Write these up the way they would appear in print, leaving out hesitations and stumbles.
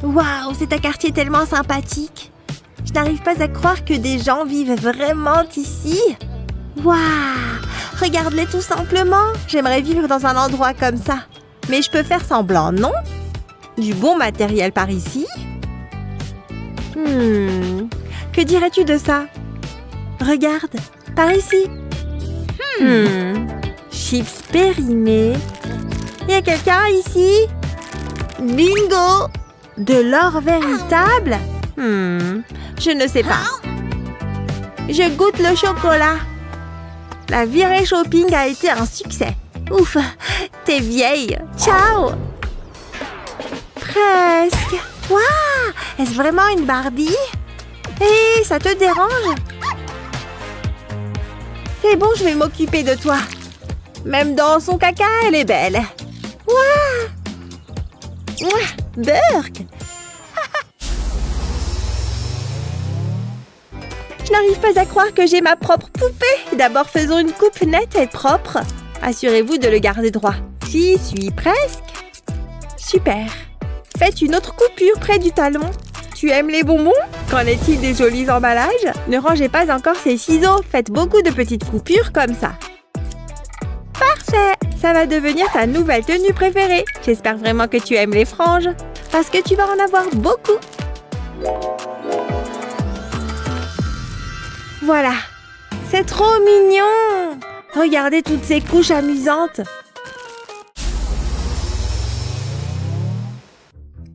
Waouh, c'est un quartier tellement sympathique. Je n'arrive pas à croire que des gens vivent vraiment ici. Waouh, regarde-les tout simplement. J'aimerais vivre dans un endroit comme ça. Mais je peux faire semblant, non? Du bon matériel par ici. Que dirais-tu de ça? Regarde, par ici. Chips périmés. Y a quelqu'un ici? Bingo! De l'or véritable? Je ne sais pas. Je goûte le chocolat. La virée shopping a été un succès. Ouf, t'es vieille. Ciao! Presque. Waouh! Est-ce vraiment une Barbie? Hé, ça te dérange? C'est bon, je vais m'occuper de toi. Même dans son caca, elle est belle. Waouh! Burk! Je n'arrive pas à croire que j'ai ma propre poupée. D'abord, faisons une coupe nette et propre. Assurez-vous de le garder droit. J'y suis presque. Super. Faites une autre coupure près du talon. Tu aimes les bonbons? Qu'en est-il des jolis emballages? Ne rangez pas encore ces ciseaux. Faites beaucoup de petites coupures comme ça. Parfait! Ça va devenir ta nouvelle tenue préférée. J'espère vraiment que tu aimes les franges. Parce que tu vas en avoir beaucoup. Voilà. C'est trop mignon! Regardez toutes ces couches amusantes.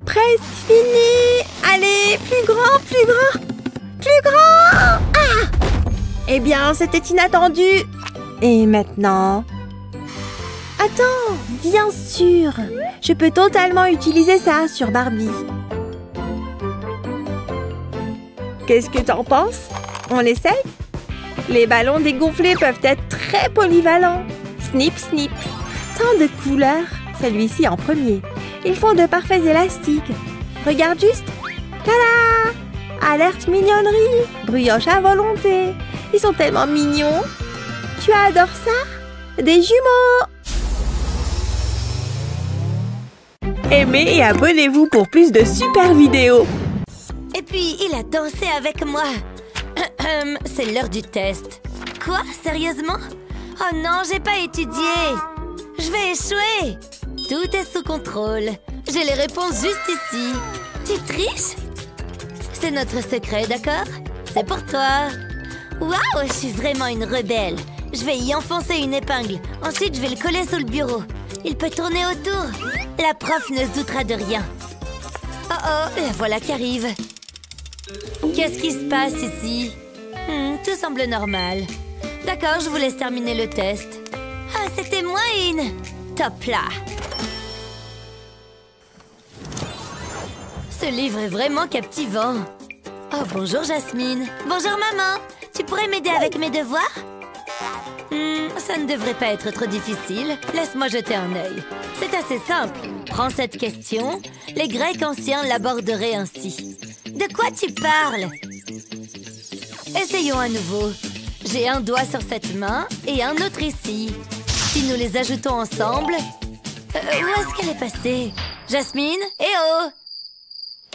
Presque fini! Allez, plus grand, plus grand! Plus grand! Ah! Eh bien, c'était inattendu. Et maintenant? Attends, bien sûr! Je peux totalement utiliser ça sur Barbie. Qu'est-ce que t'en penses? On essaye? Les ballons dégonflés peuvent être très polyvalents. Snip, snip. Tant de couleurs. Celui-ci en premier. Ils font de parfaits élastiques. Regarde juste. Tada! Alerte mignonnerie. Brioche à volonté. Ils sont tellement mignons. Tu adores ça? Des jumeaux! Aimez et abonnez-vous pour plus de super vidéos. Et puis, il a dansé avec moi. C'est l'heure du test. Quoi? Sérieusement? Oh non, j'ai pas étudié. Je vais échouer. Tout est sous contrôle. J'ai les réponses juste ici. Tu triches? C'est notre secret, d'accord? C'est pour toi. Waouh, je suis vraiment une rebelle. Je vais y enfoncer une épingle. Ensuite, je vais le coller sous le bureau. Il peut tourner autour. La prof ne se doutera de rien. Oh oh, la voilà qui arrive. Qu'est-ce qui se passe ici? Tout semble normal. D'accord, je vous laisse terminer le test. Ah, c'était moi une. Top là. Ce livre est vraiment captivant. Oh, bonjour Jasmine. Bonjour maman. Tu pourrais m'aider avec mes devoirs? Ça ne devrait pas être trop difficile. Laisse-moi jeter un œil. C'est assez simple. Prends cette question. Les Grecs anciens l'aborderaient ainsi. De quoi tu parles? Essayons à nouveau. J'ai un doigt sur cette main et un autre ici. Si nous les ajoutons ensemble... où est-ce qu'elle est passée? Jasmine? Eh oh!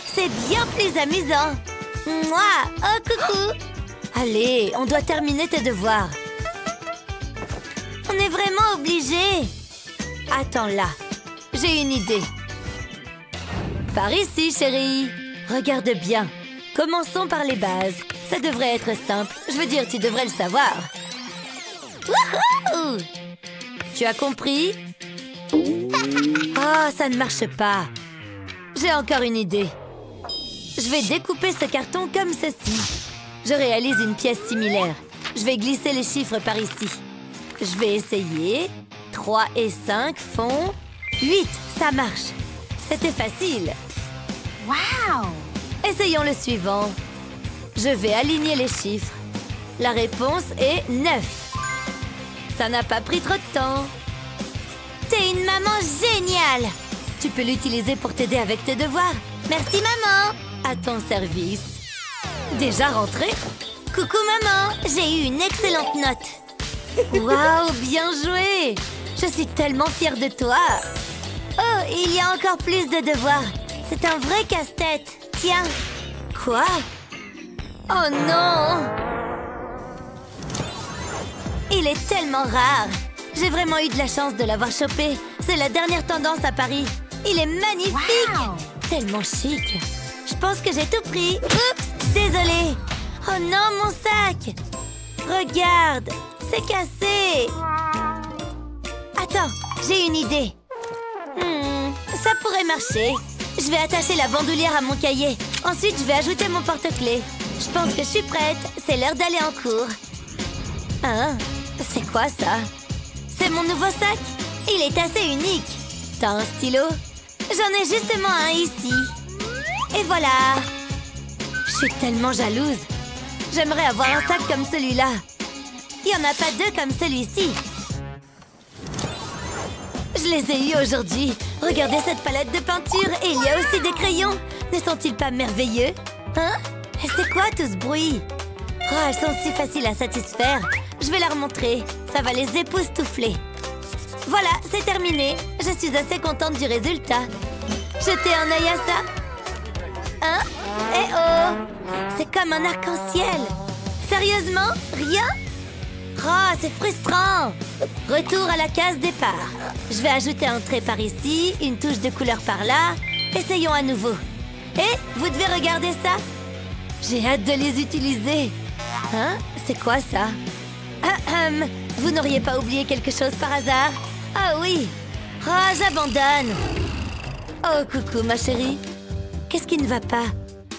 C'est bien plus amusant. Mouah! Oh, coucou! Allez, on doit terminer tes devoirs. On est vraiment obligé. Attends là. J'ai une idée. Par ici, chérie. Regarde bien. Commençons par les bases. Ça devrait être simple. Je veux dire, tu devrais le savoir. Wouhou! Tu as compris? Oh, ça ne marche pas. J'ai encore une idée. Je vais découper ce carton comme ceci. Je réalise une pièce similaire. Je vais glisser les chiffres par ici. Je vais essayer. 3 et 5 font 8. Ça marche. C'était facile. Wow! Essayons le suivant. Je vais aligner les chiffres. La réponse est 9. Ça n'a pas pris trop de temps. T'es une maman géniale! Tu peux l'utiliser pour t'aider avec tes devoirs. Merci maman! À ton service. Déjà rentré? Coucou maman! J'ai eu une excellente note. Waouh, bien joué! Je suis tellement fière de toi. Oh, il y a encore plus de devoirs. c'est un vrai casse-tête. Tiens. Quoi? Oh non! Il est tellement rare. J'ai vraiment eu de la chance de l'avoir chopé. C'est la dernière tendance à Paris. Il est magnifique! Wow. Tellement chic. Je pense que j'ai tout pris. Oups! Désolée. Oh non, mon sac! Regarde! C'est cassé! Attends, j'ai une idée. Ça pourrait marcher. Je vais attacher la bandoulière à mon cahier. Ensuite, je vais ajouter mon porte-clés. Je pense que je suis prête. C'est l'heure d'aller en cours. Hein? C'est quoi ça? C'est mon nouveau sac? Il est assez unique. T'as un stylo? J'en ai justement un ici. Et voilà. Je suis tellement jalouse. J'aimerais avoir un sac comme celui-là. Il n'y en a pas deux comme celui-ci. Je les ai eus aujourd'hui. Regardez cette palette de peinture. Et il y a aussi des crayons. Ne sont-ils pas merveilleux? Hein? Et c'est quoi tout ce bruit? Oh, elles sont si faciles à satisfaire. Je vais leur montrer. Ça va les époustoufler. Voilà, c'est terminé. Je suis assez contente du résultat. Jetez un œil à ça. Hein? Eh oh! C'est comme un arc-en-ciel. Sérieusement? Rien? Oh, c'est frustrant. Retour à la case départ. Je vais ajouter un trait par ici, une touche de couleur par là. Essayons à nouveau. Et vous devez regarder ça. J'ai hâte de les utiliser. Hein? C'est quoi ça? Vous n'auriez pas oublié quelque chose par hasard? Ah oui! Oh, j'abandonne! Oh, coucou, ma chérie. Qu'est-ce qui ne va pas?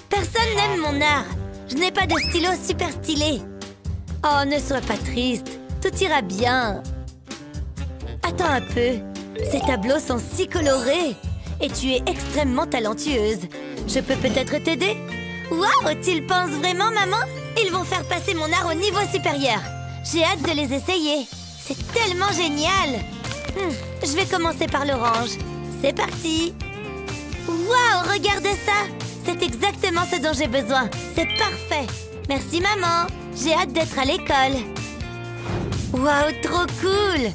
Personne n'aime mon art. Je n'ai pas de stylo super stylé. Oh, ne sois pas triste. Tout ira bien. Attends un peu. Ces tableaux sont si colorés. Et tu es extrêmement talentueuse. Je peux peut-être t'aider? Waouh! Tu le penses vraiment, maman? Ils vont faire passer mon art au niveau supérieur. J'ai hâte de les essayer. C'est tellement génial. Je vais commencer par l'orange. C'est parti. Waouh! Regarde ça! C'est exactement ce dont j'ai besoin. C'est parfait. Merci, maman. J'ai hâte d'être à l'école. Waouh, trop cool!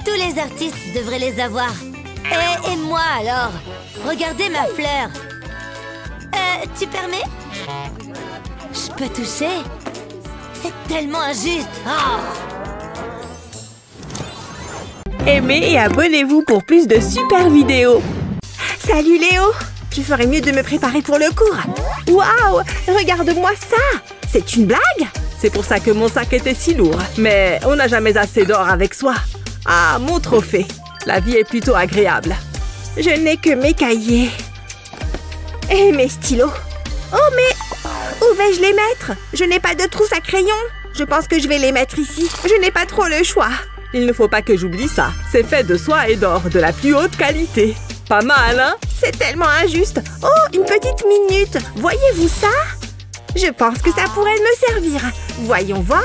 Tous les artistes devraient les avoir. Et moi alors? Regardez ma fleur. Tu permets? Je peux toucher? C'est tellement injuste. Oh! Aimez et abonnez-vous pour plus de super vidéos. Salut Léo! Je ferais mieux de me préparer pour le cours. Waouh! Regarde-moi ça! C'est une blague? C'est pour ça que mon sac était si lourd. Mais on n'a jamais assez d'or avec soi. Ah, mon trophée. La vie est plutôt agréable. Je n'ai que mes cahiers. Et mes stylos. Oh, mais où vais-je les mettre? Je n'ai pas de trousse à crayon. Je pense que je vais les mettre ici. Je n'ai pas trop le choix. Il ne faut pas que j'oublie ça. C'est fait de soie et d'or, de la plus haute qualité. Pas mal, hein? C'est tellement injuste. Oh, une petite minute. Voyez-vous ça? Je pense que ça pourrait me servir. Voyons voir.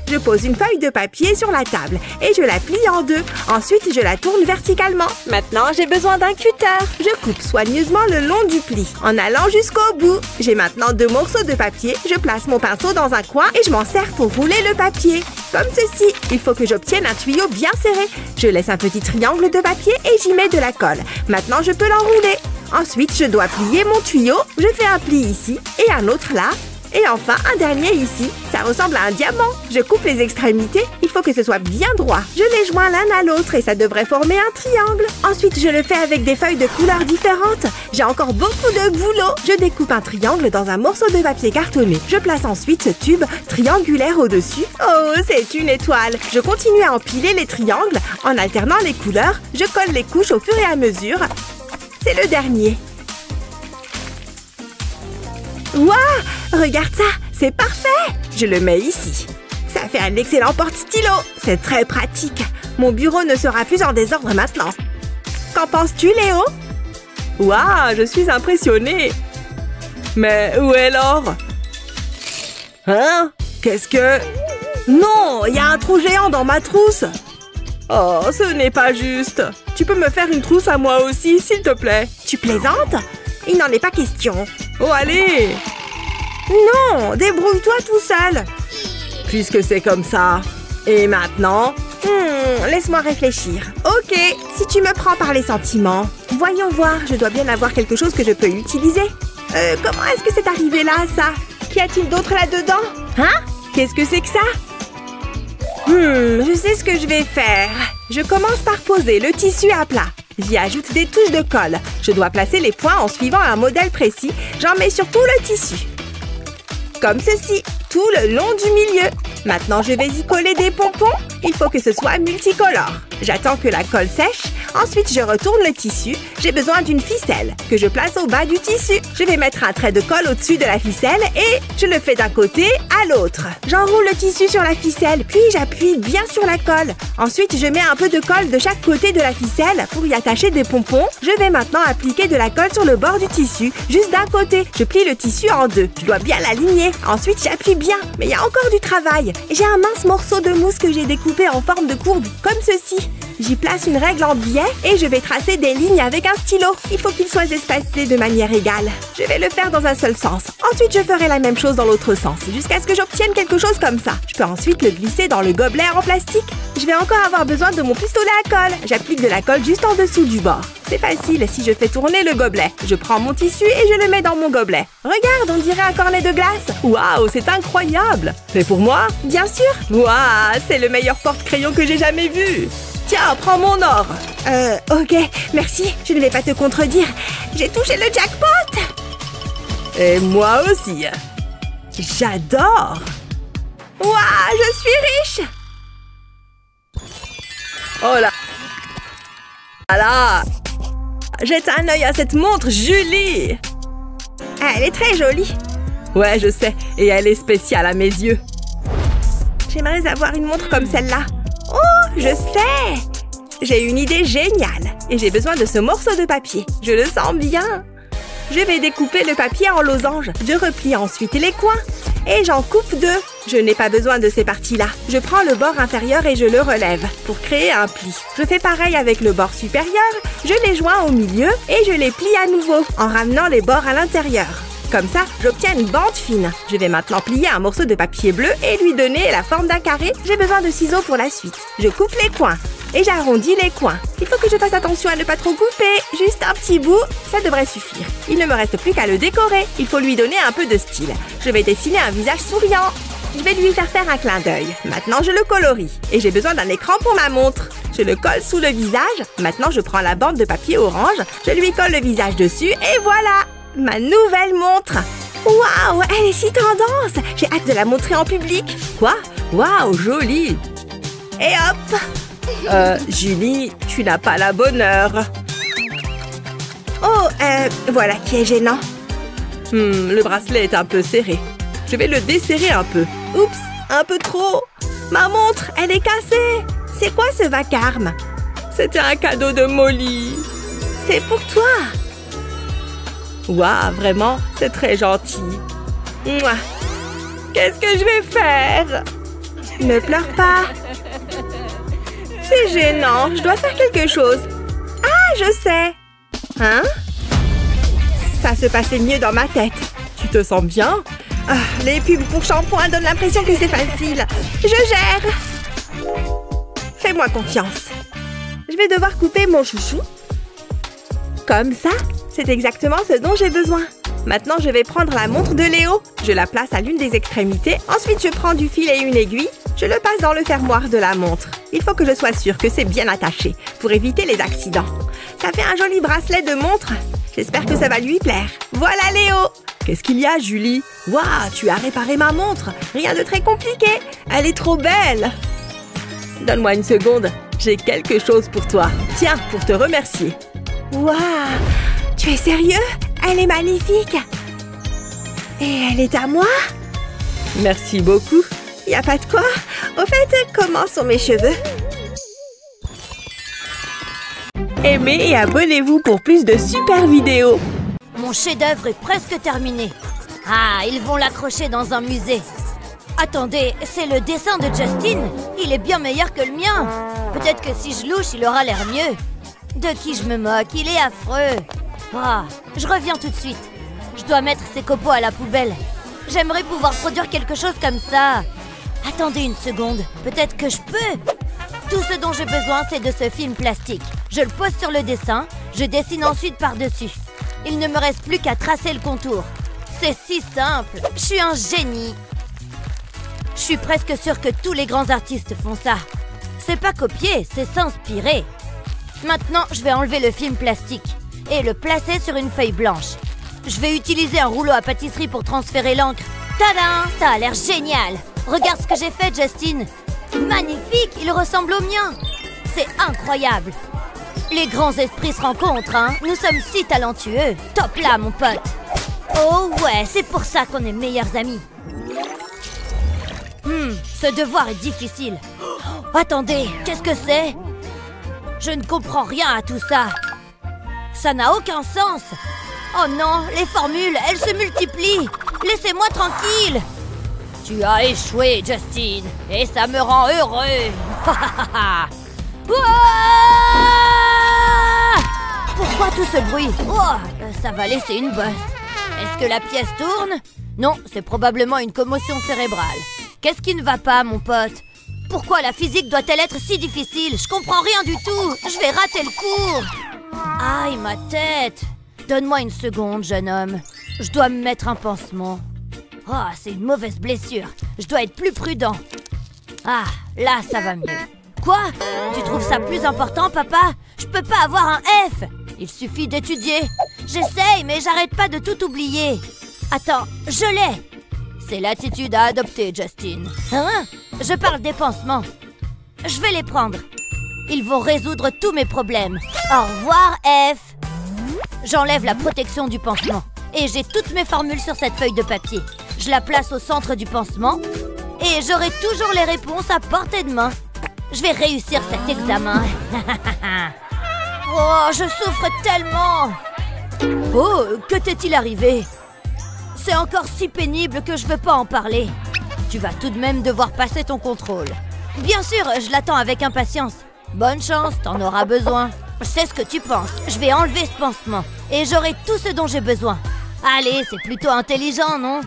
Je pose une feuille de papier sur la table et je la plie en deux. Ensuite, je la tourne verticalement. Maintenant, j'ai besoin d'un cutter. Je coupe soigneusement le long du pli en allant jusqu'au bout. J'ai maintenant 2 morceaux de papier. Je place mon pinceau dans un coin et je m'en sers pour rouler le papier. Comme ceci. Il faut que j'obtienne un tuyau bien serré. Je laisse un petit triangle de papier et j'y mets de la colle. Maintenant, je peux l'enrouler. Ensuite, je dois plier mon tuyau. Je fais un pli ici et un autre là. Et enfin, un dernier ici. Ça ressemble à un diamant. Je coupe les extrémités. Il faut que ce soit bien droit. Je les joins l'un à l'autre et ça devrait former un triangle. Ensuite, je le fais avec des feuilles de couleurs différentes. J'ai encore beaucoup de boulot. Je découpe un triangle dans un morceau de papier cartonné. Je place ensuite ce tube triangulaire au-dessus. Oh, c'est une étoile. Je continue à empiler les triangles en alternant les couleurs. Je colle les couches au fur et à mesure. C'est le dernier. Waouh! Regarde ça! C'est parfait! Je le mets ici. Ça fait un excellent porte-stylo. C'est très pratique. Mon bureau ne sera plus en désordre maintenant. Qu'en penses-tu, Léo? Waouh! Je suis impressionnée. Mais où est l'or? Hein? Qu'est-ce que... Non! Il y a un trou géant dans ma trousse. Oh, ce n'est pas juste. Tu peux me faire une trousse à moi aussi, s'il te plaît? Tu plaisantes? Il n'en est pas question. Oh, allez! Non, débrouille-toi tout seul. Puisque c'est comme ça. Et maintenant? Laisse-moi réfléchir. Ok, si tu me prends par les sentiments. Voyons voir, je dois bien avoir quelque chose que je peux utiliser. Comment est-ce que c'est arrivé là, ça? Qu'y a-t-il d'autre là-dedans? Hein? Qu'est-ce que c'est que ça? Je sais ce que je vais faire. Je commence par poser le tissu à plat. J'y ajoute des touches de colle. Je dois placer les points en suivant un modèle précis. J'en mets sur tout le tissu. Comme ceci, tout le long du milieu. Maintenant, je vais y coller des pompons. Il faut que ce soit multicolore. J'attends que la colle sèche. Ensuite, je retourne le tissu. J'ai besoin d'une ficelle que je place au bas du tissu. Je vais mettre un trait de colle au-dessus de la ficelle et je le fais d'un côté à l'autre. J'enroule le tissu sur la ficelle, puis j'appuie bien sur la colle. Ensuite, je mets un peu de colle de chaque côté de la ficelle pour y attacher des pompons. Je vais maintenant appliquer de la colle sur le bord du tissu, juste d'un côté. Je plie le tissu en deux. Je dois bien l'aligner. Ensuite, j'appuie bien. Mais il y a encore du travail. J'ai un mince morceau de mousse que j'ai découpé en forme de courbe, comme ceci. J'y place une règle en biais et je vais tracer des lignes avec un stylo. Il faut qu'ils soient espacés de manière égale. Je vais le faire dans un seul sens. Ensuite, je ferai la même chose dans l'autre sens, jusqu'à ce que j'obtienne quelque chose comme ça. Je peux ensuite le glisser dans le gobelet en plastique. Je vais encore avoir besoin de mon pistolet à colle. J'applique de la colle juste en dessous du bord. C'est facile si je fais tourner le gobelet. Je prends mon tissu et je le mets dans mon gobelet. Regarde, on dirait un cornet de glace. Waouh, c'est incroyable. C'est pour moi? Bien sûr. Waouh, c'est le meilleur porte-crayon que j'ai jamais vu. Tiens, prends mon or. Ok, merci. Je ne vais pas te contredire. J'ai touché le jackpot. Et moi aussi. J'adore. Waouh, je suis riche. Oh là là. Jette un œil à cette montre, Julie. Elle est très jolie. Ouais, je sais. Et elle est spéciale à mes yeux. J'aimerais avoir une montre comme celle-là. Oh, je sais! J'ai une idée géniale et j'ai besoin de ce morceau de papier. Je le sens bien. Je vais découper le papier en losanges. Je replie ensuite les coins et j'en coupe deux. Je n'ai pas besoin de ces parties-là. Je prends le bord inférieur et je le relève pour créer un pli. Je fais pareil avec le bord supérieur. Je les joins au milieu et je les plie à nouveau en ramenant les bords à l'intérieur. Comme ça, j'obtiens une bande fine. Je vais maintenant plier un morceau de papier bleu et lui donner la forme d'un carré. J'ai besoin de ciseaux pour la suite. Je coupe les coins et j'arrondis les coins. Il faut que je fasse attention à ne pas trop couper. Juste un petit bout, ça devrait suffire. Il ne me reste plus qu'à le décorer. Il faut lui donner un peu de style. Je vais dessiner un visage souriant. Je vais lui faire un clin d'œil. Maintenant, je le colorie. Et j'ai besoin d'un écran pour ma montre. Je le colle sous le visage. Maintenant, je prends la bande de papier orange. Je lui colle le visage dessus et voilà! Ma nouvelle montre! Waouh, elle est si tendance! J'ai hâte de la montrer en public! Quoi? Waouh, jolie! Et hop! Julie, tu n'as pas la bonne heure! Oh, voilà qui est gênant! Le bracelet est un peu serré. Je vais le desserrer un peu. Oups, un peu trop! Ma montre, elle est cassée! C'est quoi ce vacarme? C'était un cadeau de Molly! C'est pour toi! Waouh, vraiment, c'est très gentil. Mouah. Qu'est-ce que je vais faire? Ne pleure pas. C'est gênant, je dois faire quelque chose. Ah, je sais. Hein? Ça se passait mieux dans ma tête. Tu te sens bien? Ah, les pubs pour shampoing donnent l'impression que c'est facile. Je gère. Fais-moi confiance. Je vais devoir couper mon chouchou. Comme ça. C'est exactement ce dont j'ai besoin. Maintenant, je vais prendre la montre de Léo. Je la place à l'une des extrémités. Ensuite, je prends du fil et une aiguille. Je le passe dans le fermoir de la montre. Il faut que je sois sûre que c'est bien attaché pour éviter les accidents. Ça fait un joli bracelet de montre. J'espère que ça va lui plaire. Voilà Léo! Qu'est-ce qu'il y a, Julie? Waouh, tu as réparé ma montre. Rien de très compliqué. Elle est trop belle. Donne-moi une seconde. J'ai quelque chose pour toi. Tiens, pour te remercier. Waouh! Tu es sérieux? Elle est magnifique! Et elle est à moi? Merci beaucoup. Y a pas de quoi. Au fait, comment sont mes cheveux? Aimez et abonnez-vous pour plus de super vidéos. Mon chef-d'œuvre est presque terminé. Ah, ils vont l'accrocher dans un musée. Attendez, c'est le dessin de Justin? Il est bien meilleur que le mien. Peut-être que si je louche, il aura l'air mieux. De qui je me moque? Il est affreux. Ah, je reviens tout de suite. Je dois mettre ces copeaux à la poubelle. J'aimerais pouvoir produire quelque chose comme ça. Attendez une seconde, peut-être que je peux. Tout ce dont j'ai besoin, c'est de ce film plastique. Je le pose sur le dessin Je dessine ensuite par-dessus. Il ne me reste plus qu'à tracer le contour. C'est si simple. Je suis un génie. Je suis presque sûre que tous les grands artistes font ça. C'est pas copier, c'est s'inspirer. Maintenant, je vais enlever le film plastique et le placer sur une feuille blanche. Je vais utiliser un rouleau à pâtisserie pour transférer l'encre. Tadam! Ça a l'air génial! Regarde ce que j'ai fait, Justin! Magnifique! Il ressemble au mien! C'est incroyable! Les grands esprits se rencontrent, hein? Nous sommes si talentueux! Top là, mon pote! Oh ouais, c'est pour ça qu'on est meilleurs amis! Ce devoir est difficile. Oh, attendez, qu'est-ce que c'est? Je ne comprends rien à tout ça. Ça n'a aucun sens. Oh non, les formules, elles se multiplient. Laissez-moi tranquille. Tu as échoué, Justin, et ça me rend heureux. Pourquoi tout ce bruit? Oh, ça va laisser une bosse. Est-ce que la pièce tourne? Non, c'est probablement une commotion cérébrale. Qu'est-ce qui ne va pas, mon pote? Pourquoi la physique doit-elle être si difficile? Je comprends rien du tout. Je vais rater le cours. Aïe, ma tête. Donne-moi une seconde, jeune homme. Je dois me mettre un pansement. Oh, c'est une mauvaise blessure. Je dois être plus prudent. Ah, là, ça va mieux. Quoi? Tu trouves ça plus important, papa? Je peux pas avoir un F. Il suffit d'étudier. J'essaye, mais j'arrête pas de tout oublier. Attends, je l'ai. C'est l'attitude à adopter, Justin. Hein? Je parle des pansements. Je vais les prendre. Ils vont résoudre tous mes problèmes. Au revoir, F. J'enlève la protection du pansement. Et j'ai toutes mes formules sur cette feuille de papier. Je la place au centre du pansement. Et j'aurai toujours les réponses à portée de main. Je vais réussir cet examen. Oh, je souffre tellement. Oh, que t'est-il arrivé? C'est encore si pénible que je veux pas en parler. Tu vas tout de même devoir passer ton contrôle. Bien sûr, je l'attends avec impatience. Bonne chance, t'en auras besoin. Je sais ce que tu penses. Je vais enlever ce pansement et j'aurai tout ce dont j'ai besoin. Allez, c'est plutôt intelligent, non?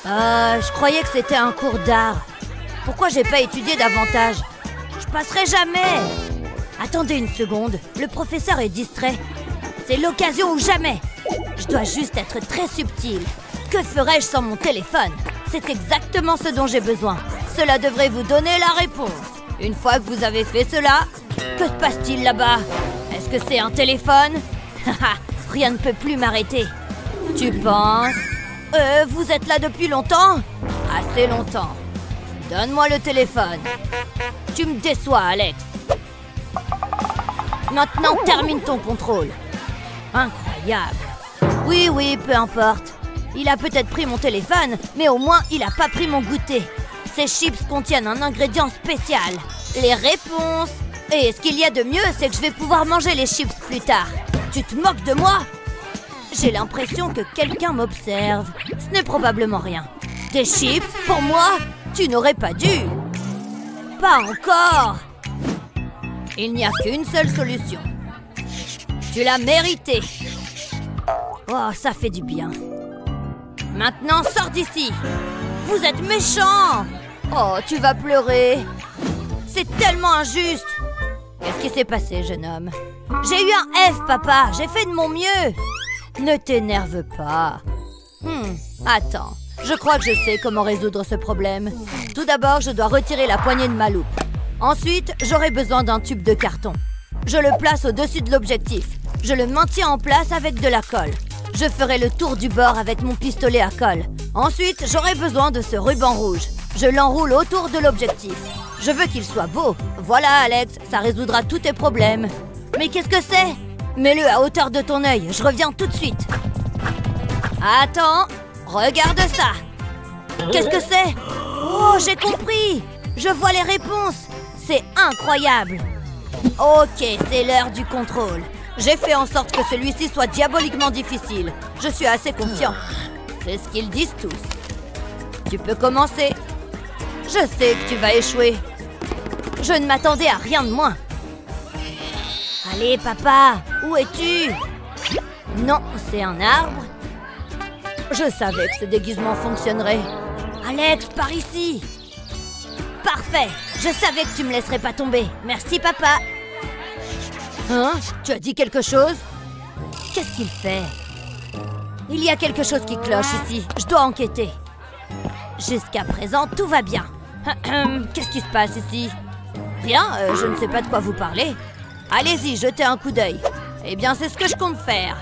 Je croyais que c'était un cours d'art. Pourquoi j'ai pas étudié davantage? Je passerai jamais. Attendez une seconde, le professeur est distrait. C'est l'occasion ou jamais. Je dois juste être très subtil. Que ferais-je sans mon téléphone? C'est exactement ce dont j'ai besoin. Cela devrait vous donner la réponse. Une fois que vous avez fait cela, que se passe-t-il là-bas? Est-ce que c'est un téléphone? Rien ne peut plus m'arrêter. Tu penses? Vous êtes là depuis longtemps? Assez longtemps. Donne-moi le téléphone. Tu me déçois, Alex. Maintenant, termine ton contrôle. Incroyable. Oui, peu importe. Il a peut-être pris mon téléphone, mais au moins, il a pas pris mon goûter. Ces chips contiennent un ingrédient spécial. Les réponses. Et ce qu'il y a de mieux, c'est que je vais pouvoir manger les chips plus tard. Tu te moques de moi? J'ai l'impression que quelqu'un m'observe. Ce n'est probablement rien. Des chips pour moi? Tu n'aurais pas dû. Pas encore. Il n'y a qu'une seule solution. Tu l'as mérité. Oh, ça fait du bien. Maintenant, sors d'ici. Vous êtes méchant. Oh, tu vas pleurer. C'est tellement injuste. Qu'est-ce qui s'est passé, jeune homme? J'ai eu un F, papa. J'ai fait de mon mieux. Ne t'énerve pas. Attends. Je crois que je sais comment résoudre ce problème. Tout d'abord, je dois retirer la poignée de ma loupe. Ensuite, j'aurai besoin d'un tube de carton. Je le place au-dessus de l'objectif. Je le maintiens en place avec de la colle. Je ferai le tour du bord avec mon pistolet à colle. Ensuite, j'aurai besoin de ce ruban rouge. Je l'enroule autour de l'objectif. Je veux qu'il soit beau. Voilà, Alex, ça résoudra tous tes problèmes. Mais qu'est-ce que c'est? Mets-le à hauteur de ton œil. Je reviens tout de suite. Attends. Regarde ça. Qu'est-ce que c'est? Oh, j'ai compris. Je vois les réponses. C'est incroyable. Ok, c'est l'heure du contrôle. J'ai fait en sorte que celui-ci soit diaboliquement difficile. Je suis assez confiant. C'est ce qu'ils disent tous. Tu peux commencer. Je sais que tu vas échouer. Je ne m'attendais à rien de moins. Allez, papa, où es-tu? Non, c'est un arbre. Je savais que ce déguisement fonctionnerait. Alex, par ici. Parfait. Je savais que tu me laisserais pas tomber. Merci, papa. Hein? Tu as dit quelque chose? Qu'est-ce qu'il fait? Il y a quelque chose qui cloche ici. Je dois enquêter. Jusqu'à présent, tout va bien. Qu'est-ce qui se passe ici? Rien, je ne sais pas de quoi vous parlez. Allez-y, jetez un coup d'œil. Eh bien, c'est ce que je compte faire.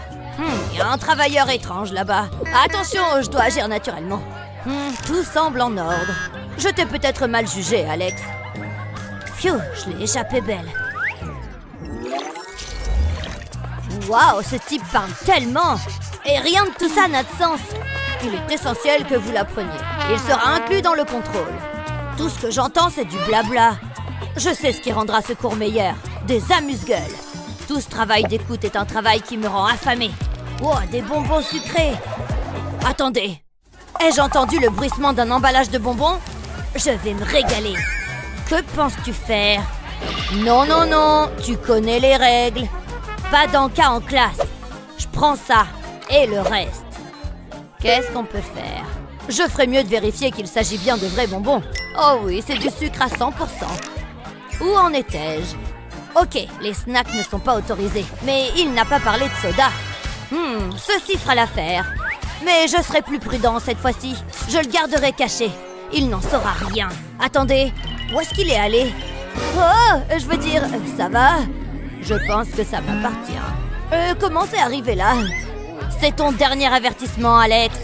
Il y a un travailleur étrange là-bas. Attention, je dois agir naturellement. Tout semble en ordre. Je t'ai peut-être mal jugé, Alex. Phew, je l'ai échappé belle. Waouh, ce type parle tellement! Et rien de tout ça n'a de sens. Il est essentiel que vous l'appreniez. Il sera inclus dans le contrôle. Tout ce que j'entends, c'est du blabla. Je sais ce qui rendra ce cours meilleur. Des amuse-gueules. Tout ce travail d'écoute est un travail qui me rend affamée. Oh, des bonbons sucrés. Attendez. Ai-je entendu le bruissement d'un emballage de bonbons? Je vais me régaler. Que penses-tu faire? Non, non, non. Tu connais les règles. Pas d'encas en classe. Je prends ça. Et le reste. Qu'est-ce qu'on peut faire? Je ferais mieux de vérifier qu'il s'agit bien de vrais bonbons. Oh oui, c'est du sucre à 100%. Où en étais-je? Ok, les snacks ne sont pas autorisés. Mais il n'a pas parlé de soda. Ceci fera l'affaire. Mais je serai plus prudent cette fois-ci. Je le garderai caché. Il n'en saura rien. Attendez, où est-ce qu'il est allé? Oh, je veux dire, ça va? Je pense que ça m'appartient. Comment c'est arrivé là? C'est ton dernier avertissement, Alex.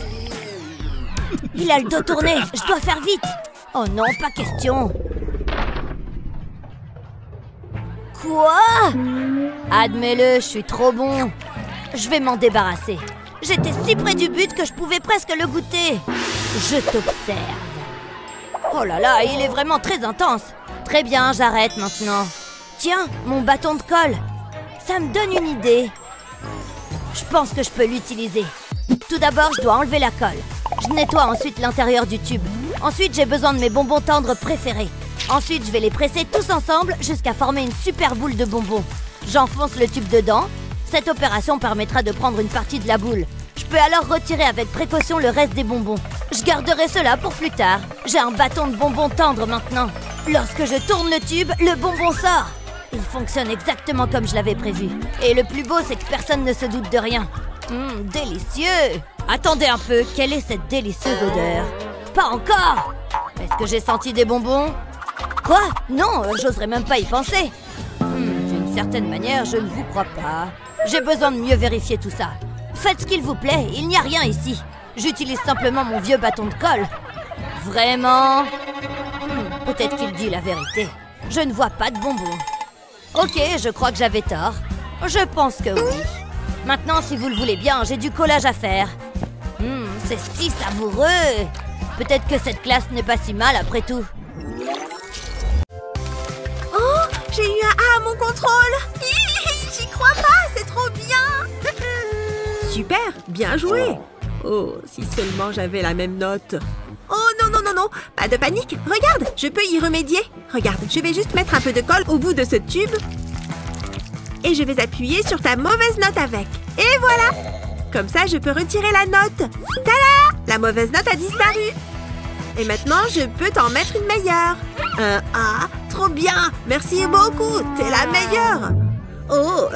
Il a le dos tourné. Je dois faire vite. Oh non, pas question. Quoi? Admets-le, je suis trop bon. Je vais m'en débarrasser. J'étais si près du but que je pouvais presque le goûter. Je t'observe. Oh là là, il est vraiment très intense. Très bien, j'arrête maintenant. Tiens, mon bâton de colle. Ça me donne une idée. Je pense que je peux l'utiliser. Tout d'abord, je dois enlever la colle. Je nettoie ensuite l'intérieur du tube. Ensuite, j'ai besoin de mes bonbons tendres préférés. Ensuite, je vais les presser tous ensemble jusqu'à former une super boule de bonbons. J'enfonce le tube dedans. Cette opération permettra de prendre une partie de la boule. Je peux alors retirer avec précaution le reste des bonbons. Je garderai cela pour plus tard. J'ai un bâton de bonbons tendre maintenant. Lorsque je tourne le tube, le bonbon sort. Il fonctionne exactement comme je l'avais prévu. Et le plus beau, c'est que personne ne se doute de rien. Délicieux! Attendez un peu, quelle est cette délicieuse odeur? Pas encore! Est-ce que j'ai senti des bonbons? Quoi? Non, j'oserais même pas y penser. D'une certaine manière, je ne vous crois pas. J'ai besoin de mieux vérifier tout ça. Faites ce qu'il vous plaît, il n'y a rien ici. J'utilise simplement mon vieux bâton de colle. Vraiment? Peut-être qu'il dit la vérité. Je ne vois pas de bonbons. Ok, je crois que j'avais tort. Je pense que oui. Maintenant, si vous le voulez bien, j'ai du collage à faire. C'est si savoureux. Peut-être que cette classe n'est pas si mal après tout. Oh, j'ai eu un A à mon contrôle. J'y crois pas, c'est trop bien. Super, bien joué. Oh, si seulement j'avais la même note. Oh non, non, non, non, pas de panique. Regarde, je peux y remédier. Regarde, je vais juste mettre un peu de colle au bout de ce tube. Et je vais appuyer sur ta mauvaise note avec. Et voilà. Comme ça, je peux retirer la note. Tada! La mauvaise note a disparu. Et maintenant, je peux t'en mettre une meilleure. Un A, trop bien. Merci beaucoup, t'es la meilleure. Oh,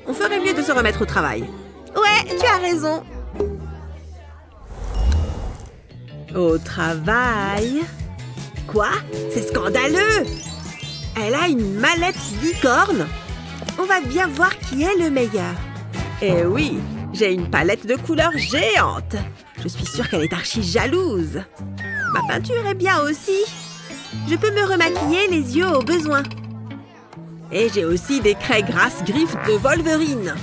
on ferait mieux de se remettre au travail. Ouais, tu as raison. Au travail. Quoi? C'est scandaleux! Elle a une mallette licorne. On va bien voir qui est le meilleur. Eh oui, j'ai une palette de couleurs géante. Je suis sûre qu'elle est archi jalouse. Ma peinture est bien aussi. Je peux me remaquiller les yeux au besoin. Et j'ai aussi des craies grasses griffes de Wolverine.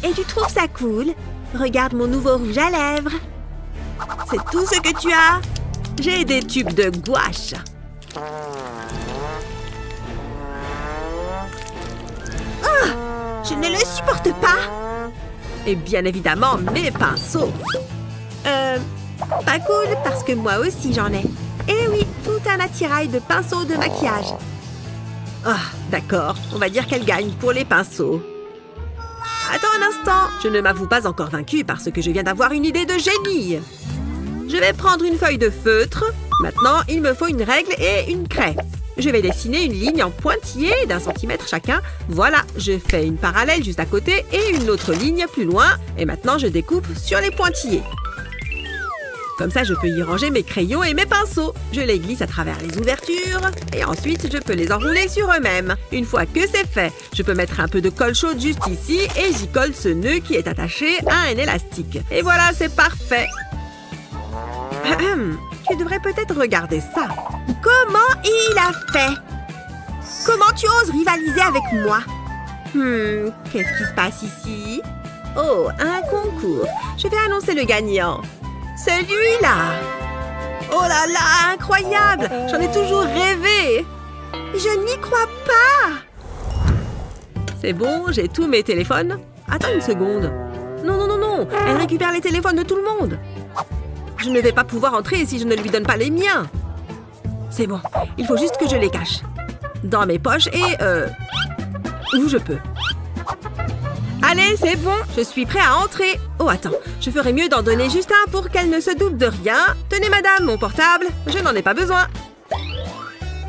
Et tu trouves ça cool? Regarde mon nouveau rouge à lèvres. C'est tout ce que tu as? J'ai des tubes de gouache. Oh, je ne le supporte pas. Et bien évidemment, mes pinceaux. Pas cool parce que moi aussi j'en ai. Et oui, tout un attirail de pinceaux de maquillage. Ah, d'accord. On va dire qu'elle gagne pour les pinceaux. Attends un instant. Je ne m'avoue pas encore vaincue parce que je viens d'avoir une idée de génie. Je vais prendre une feuille de feutre. Maintenant, il me faut une règle et une craie. Je vais dessiner une ligne en pointillés d'1 centimètre chacun. Voilà, je fais une parallèle juste à côté et une autre ligne plus loin. Et maintenant, je découpe sur les pointillés. Comme ça, je peux y ranger mes crayons et mes pinceaux. Je les glisse à travers les ouvertures. Et ensuite, je peux les enrouler sur eux-mêmes. Une fois que c'est fait, je peux mettre un peu de colle chaude juste ici et j'y colle ce nœud qui est attaché à un élastique. Et voilà, c'est parfait. Tu devrais peut-être regarder ça. Comment il a fait? Comment tu oses rivaliser avec moi? Qu'est-ce qui se passe ici? Oh, un concours. Je vais annoncer le gagnant. Celui-là! Oh là là, incroyable! J'en ai toujours rêvé! Je n'y crois pas! C'est bon, j'ai tous mes téléphones. Attends une seconde. Non, non, non, non! Elle récupère les téléphones de tout le monde! Je ne vais pas pouvoir entrer si je ne lui donne pas les miens! C'est bon, il faut juste que je les cache. Dans mes poches et... où je peux. Allez, c'est bon, je suis prêt à entrer. Oh, attends, je ferais mieux d'en donner juste un pour qu'elle ne se doute de rien. Tenez, madame, mon portable, je n'en ai pas besoin.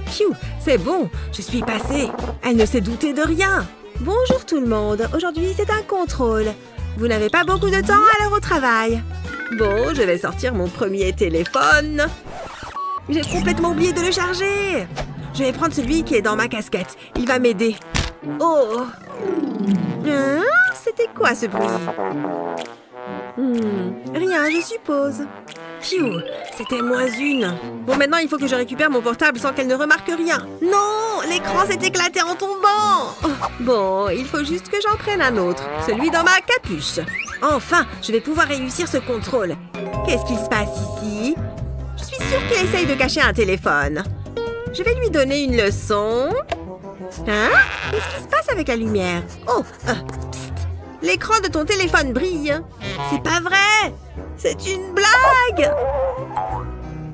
Pfiou, c'est bon, je suis passée. Elle ne s'est doutée de rien. Bonjour tout le monde, aujourd'hui c'est un contrôle. Vous n'avez pas beaucoup de temps à l'heure au travail. Bon, je vais sortir mon premier téléphone. J'ai complètement oublié de le charger. Je vais prendre celui qui est dans ma casquette. Il va m'aider. Oh! C'était quoi ce bruit? Rien, je suppose. Pfiou, c'était -1. Bon, maintenant, il faut que je récupère mon portable sans qu'elle ne remarque rien. Non, l'écran s'est éclaté en tombant. Oh, bon, il faut juste que j'en prenne un autre. Celui dans ma capuche. Enfin, je vais pouvoir réussir ce contrôle. Qu'est-ce qui se passe ici? Je suis sûre qu'il essaye de cacher un téléphone. Je vais lui donner une leçon. Hein? Qu'est-ce qui se passe avec la lumière? Oh, psst. L'écran de ton téléphone brille. C'est pas vrai! C'est une blague!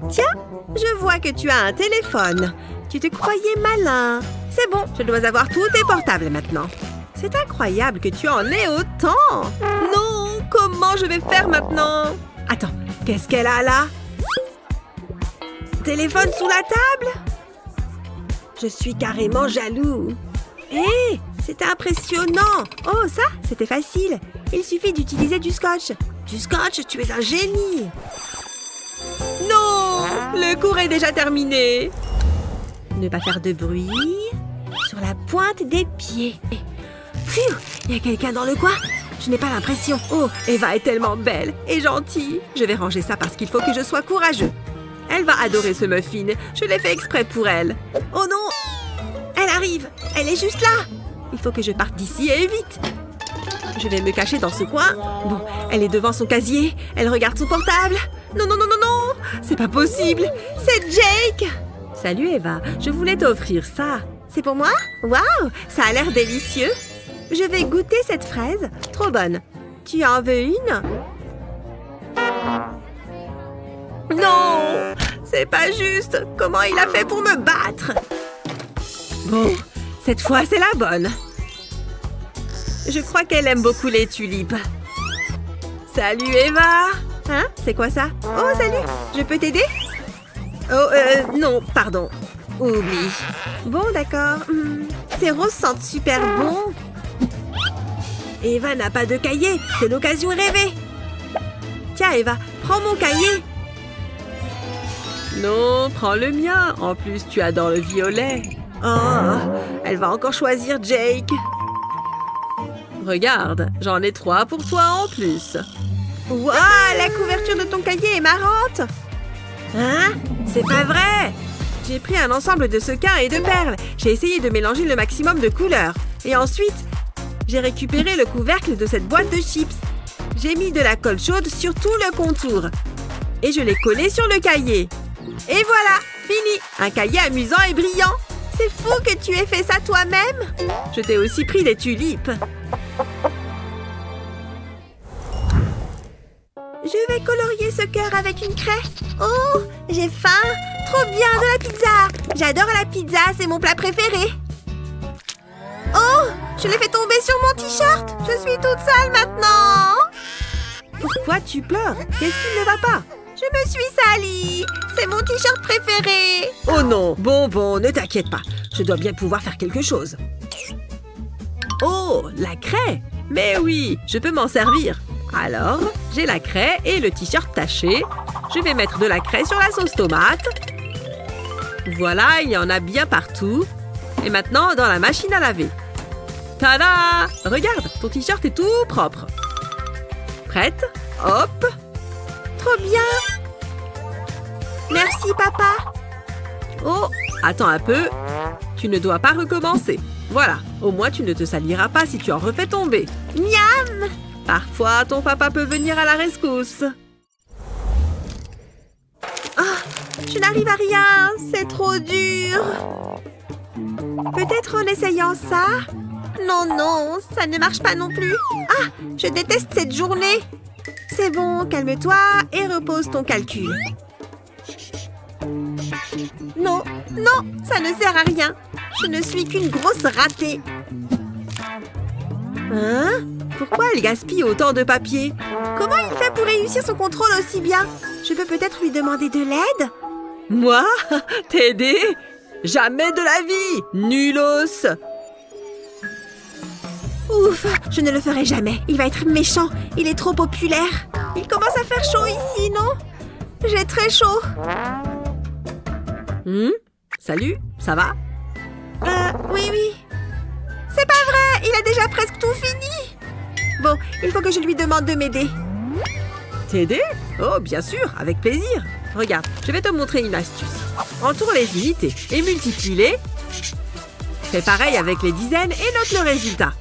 Tiens, je vois que tu as un téléphone. Tu te croyais malin. C'est bon, je dois avoir tous tes portables maintenant. C'est incroyable que tu en aies autant. Non, comment je vais faire maintenant? Attends, qu'est-ce qu'elle a là? Téléphone sous la table? Je suis carrément jaloux. Hé, c'était impressionnant. Oh, ça, c'était facile. Il suffit d'utiliser du scotch. Du scotch, tu es un génie. Non, le cours est déjà terminé. Ne pas faire de bruit. Sur la pointe des pieds. Pfiou, il y a quelqu'un dans le coin? Je n'ai pas l'impression. Oh, Eva est tellement belle et gentille. Je vais ranger ça parce qu'il faut que je sois courageux. Elle va adorer ce muffin. Je l'ai fait exprès pour elle. Oh non! Elle arrive! Elle est juste là! Il faut que je parte d'ici et vite! Je vais me cacher dans ce coin. Bon, elle est devant son casier. Elle regarde son portable. Non, non, non, non, non! C'est pas possible! C'est Jake! Salut Eva, je voulais t'offrir ça. C'est pour moi? Waouh! Ça a l'air délicieux! Je vais goûter cette fraise. Trop bonne. Tu en veux une? Non! C'est pas juste! Comment il a fait pour me battre? Bon, cette fois, c'est la bonne. Je crois qu'elle aime beaucoup les tulipes. Salut, Eva! Hein? C'est quoi ça? Oh, salut! Je peux t'aider? Oh, non, pardon. Oublie. Bon, d'accord. Ces roses sentent super bon. Eva n'a pas de cahier. C'est l'occasion rêvée. Tiens, Eva, prends mon cahier. Non, prends le mien. En plus, tu adores le violet. Oh, elle va encore choisir Jake. Regarde, j'en ai 3 pour toi en plus. Waouh, la couverture de ton cahier est marrante. Hein? C'est pas vrai. J'ai pris un ensemble de sequins et de perles. J'ai essayé de mélanger le maximum de couleurs. Et ensuite, j'ai récupéré le couvercle de cette boîte de chips. J'ai mis de la colle chaude sur tout le contour. Et je l'ai collé sur le cahier. Et voilà, fini. Un cahier amusant et brillant. C'est fou que tu aies fait ça toi-même. Je t'ai aussi pris des tulipes. Je vais colorier ce cœur avec une craie. Oh, j'ai faim. Trop bien, de la pizza. J'adore la pizza, c'est mon plat préféré. Oh, je l'ai fait tomber sur mon t-shirt. Je suis toute seule maintenant. Pourquoi tu pleures? Qu'est-ce qui ne va pas? Je me suis salie. C'est mon t-shirt préféré. Oh non, bon, ne t'inquiète pas. Je dois bien pouvoir faire quelque chose. Oh, la craie! Mais oui, je peux m'en servir. Alors, j'ai la craie et le t-shirt taché. Je vais mettre de la craie sur la sauce tomate. Voilà, il y en a bien partout. Et maintenant, dans la machine à laver. Tada! Regarde, ton t-shirt est tout propre. Prête? Hop! Trop bien. Merci, papa. Oh, attends un peu. Tu ne dois pas recommencer. Voilà, au moins tu ne te saliras pas si tu en refais tomber. Miam! Parfois, ton papa peut venir à la rescousse. Je n'arrive à rien. C'est trop dur. Peut-être en essayant ça? Non, ça ne marche pas non plus. Ah, je déteste cette journée. C'est bon, calme-toi et repose ton calcul. Non, ça ne sert à rien. Je ne suis qu'une grosse ratée. Hein? Pourquoi elle gaspille autant de papier? Comment il fait pour réussir son contrôle aussi bien? Je peux peut-être lui demander de l'aide? Moi? T'aider? Jamais de la vie! Nulos! Ouf, je ne le ferai jamais. Il va être méchant. Il est trop populaire. Il commence à faire chaud ici, non? J'ai très chaud. Salut, ça va? Oui. C'est pas vrai, il a déjà presque tout fini. Bon, il faut que je lui demande de m'aider. T'aider? Oh, bien sûr, avec plaisir. Regarde, je vais te montrer une astuce. Entoure les unités et multiplie-les. Fais pareil avec les dizaines et note le résultat.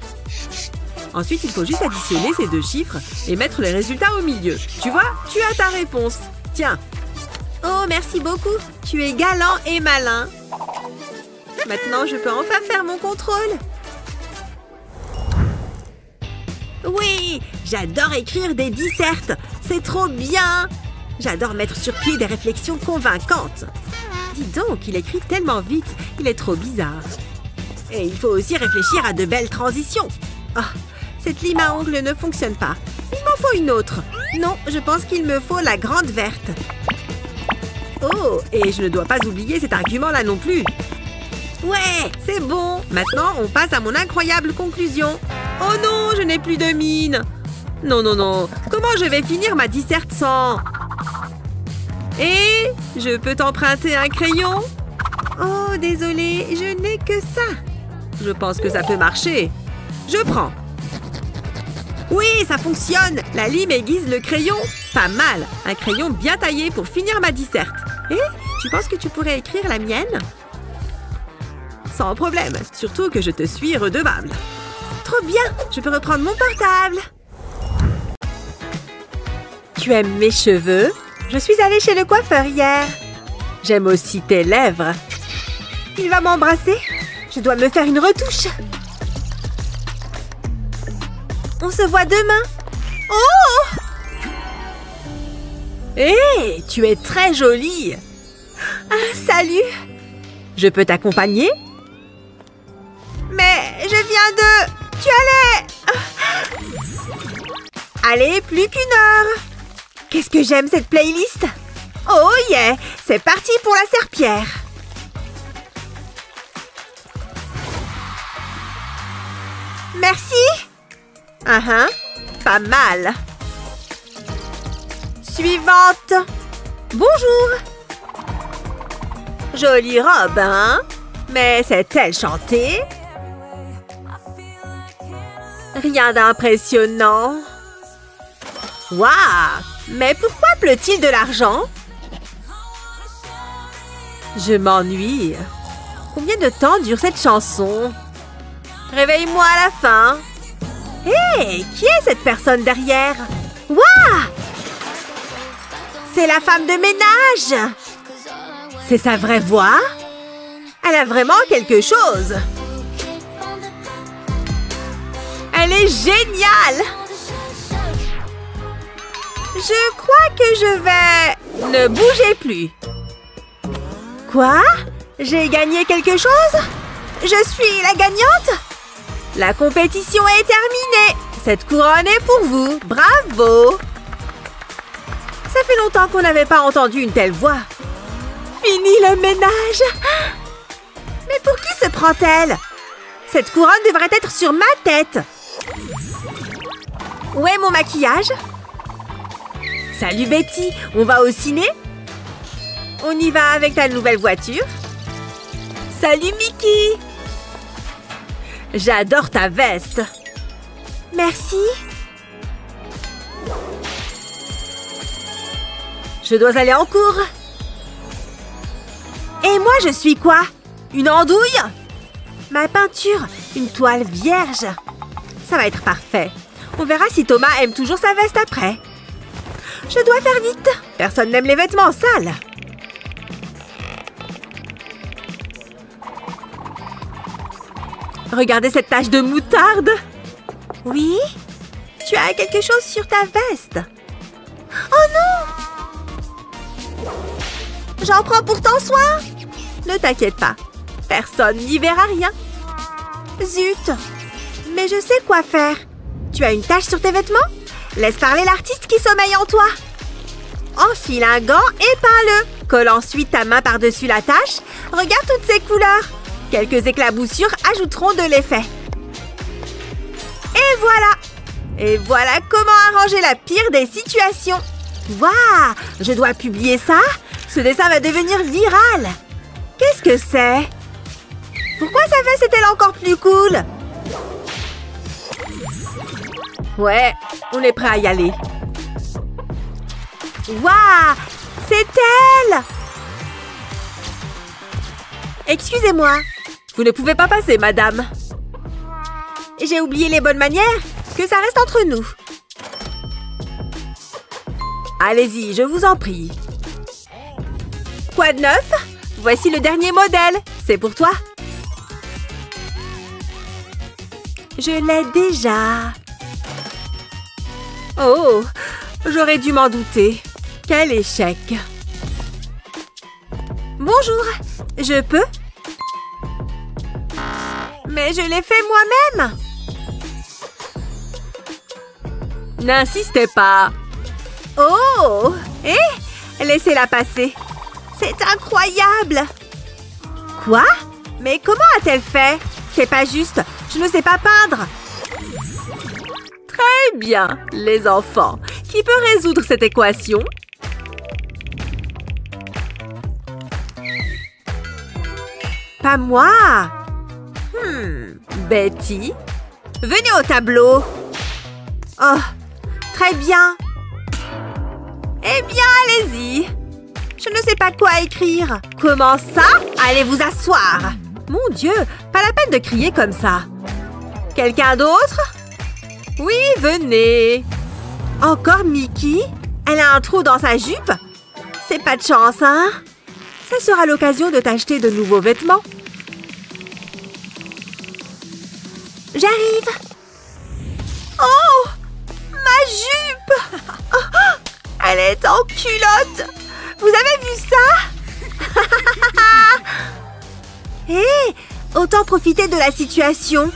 Ensuite, il faut juste additionner ces deux chiffres et mettre les résultats au milieu. Tu vois, tu as ta réponse. Tiens. Oh, merci beaucoup. Tu es galant et malin. Maintenant, je peux enfin faire mon contrôle. Oui, j'adore écrire des dissertes. C'est trop bien. J'adore mettre sur pied des réflexions convaincantes. Dis donc, il écrit tellement vite. Il est trop bizarre. Et il faut aussi réfléchir à de belles transitions. Oh, cette lime à ongles ne fonctionne pas. Il m'en faut une autre. Non, je pense qu'il me faut la grande verte. Oh, et je ne dois pas oublier cet argument-là non plus. Ouais, c'est bon. Maintenant, on passe à mon incroyable conclusion. Oh non, je n'ai plus de mine. Non. Comment je vais finir ma disserte sans... Et je peux t'emprunter un crayon? Oh, désolée, je n'ai que ça. Je pense que ça peut marcher. Je prends. Oui, ça fonctionne. La lime aiguise le crayon. Pas mal. Un crayon bien taillé pour finir ma disserte. Et tu penses que tu pourrais écrire la mienne? Sans problème. Surtout que je te suis redevable. Trop bien. Je peux reprendre mon portable. Tu aimes mes cheveux? Je suis allée chez le coiffeur hier. J'aime aussi tes lèvres. Il va m'embrasser. Je dois me faire une retouche. On se voit demain. Oh! Hé, tu es très jolie. Ah, salut. Je peux t'accompagner? Mais je viens de... Tu allais... Allez, plus qu'une heure. Qu'est-ce que j'aime cette playlist. Oh yeah, c'est parti pour la serpillière. Merci. Pas mal. Suivante. Bonjour. Jolie robe, hein? Mais c'est-elle chantée? Rien d'impressionnant. Waouh! Mais pourquoi pleut-il de l'argent? Je m'ennuie. Combien de temps dure cette chanson? Réveille-moi à la fin. Hé! Qui est cette personne derrière? Waouh! C'est la femme de ménage! C'est sa vraie voix? Elle a vraiment quelque chose! Elle est géniale! Je crois que je vais... Ne bougez plus! Quoi? J'ai gagné quelque chose? Je suis la gagnante? La compétition est terminée! Cette couronne est pour vous! Bravo! Ça fait longtemps qu'on n'avait pas entendu une telle voix. Fini le ménage! Mais pour qui se prend-elle? Cette couronne devrait être sur ma tête. Où est mon maquillage? Salut Betty, on va au ciné? On y va avec ta nouvelle voiture? Salut Mickey! J'adore ta veste. Merci. Je dois aller en cours. Et moi, je suis quoi? Une andouille? Ma peinture, une toile vierge. Ça va être parfait. On verra si Thomas aime toujours sa veste après. Je dois faire vite. Personne n'aime les vêtements sales. Regardez cette tache de moutarde. Oui? Tu as quelque chose sur ta veste. Oh non! J'en prends pourtant soin. Ne t'inquiète pas. Personne n'y verra rien. Zut! Mais je sais quoi faire. Tu as une tache sur tes vêtements? Laisse parler l'artiste qui sommeille en toi. Enfile un gant et peins-le. Colle ensuite ta main par-dessus la tache. Regarde toutes ces couleurs. Quelques éclaboussures ajouteront de l'effet. Et voilà! Et voilà comment arranger la pire des situations. Waouh! Je dois publier ça? Ce dessin va devenir viral. Qu'est-ce que c'est? Pourquoi sa veste est-elle encore plus cool? Ouais, on est prêt à y aller. Waouh! C'est elle! Excusez-moi. Vous ne pouvez pas passer, madame. J'ai oublié les bonnes manières. Que ça reste entre nous. Allez-y, je vous en prie. Quoi de neuf? Voici le dernier modèle. C'est pour toi. Je l'ai déjà. Oh, j'aurais dû m'en douter. Quel échec. Bonjour, je peux? Mais je l'ai fait moi-même. N'insistez pas. Oh! Laissez-la passer. C'est incroyable. Quoi? Mais comment a-t-elle fait? C'est pas juste. Je ne sais pas peindre. Très bien, les enfants. Qui peut résoudre cette équation? Pas moi. Betty? Venez au tableau. Oh, très bien. Eh bien, allez-y. Je ne sais pas quoi écrire. Comment ça? Allez vous asseoir. Mon Dieu, pas la peine de crier comme ça. Quelqu'un d'autre? Oui, venez. Encore Mickey? Elle a un trou dans sa jupe? C'est pas de chance, hein? Ça sera l'occasion de t'acheter de nouveaux vêtements. J'arrive. Oh! Ma jupe! Oh, elle est en culotte! Vous avez vu ça? Hé! Autant profiter de la situation.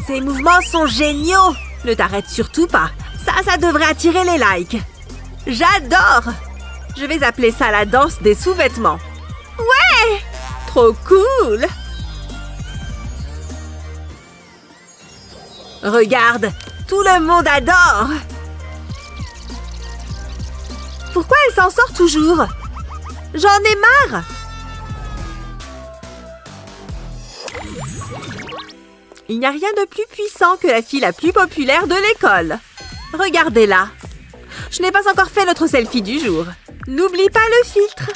Ces mouvements sont géniaux! Ne t'arrête surtout pas. Ça devrait attirer les likes. J'adore! Je vais appeler ça la danse des sous-vêtements. Ouais! Trop cool! Regarde! Tout le monde adore! Pourquoi elle s'en sort toujours? J'en ai marre! Il n'y a rien de plus puissant que la fille la plus populaire de l'école. Regardez-la. Je n'ai pas encore fait notre selfie du jour. N'oublie pas le filtre.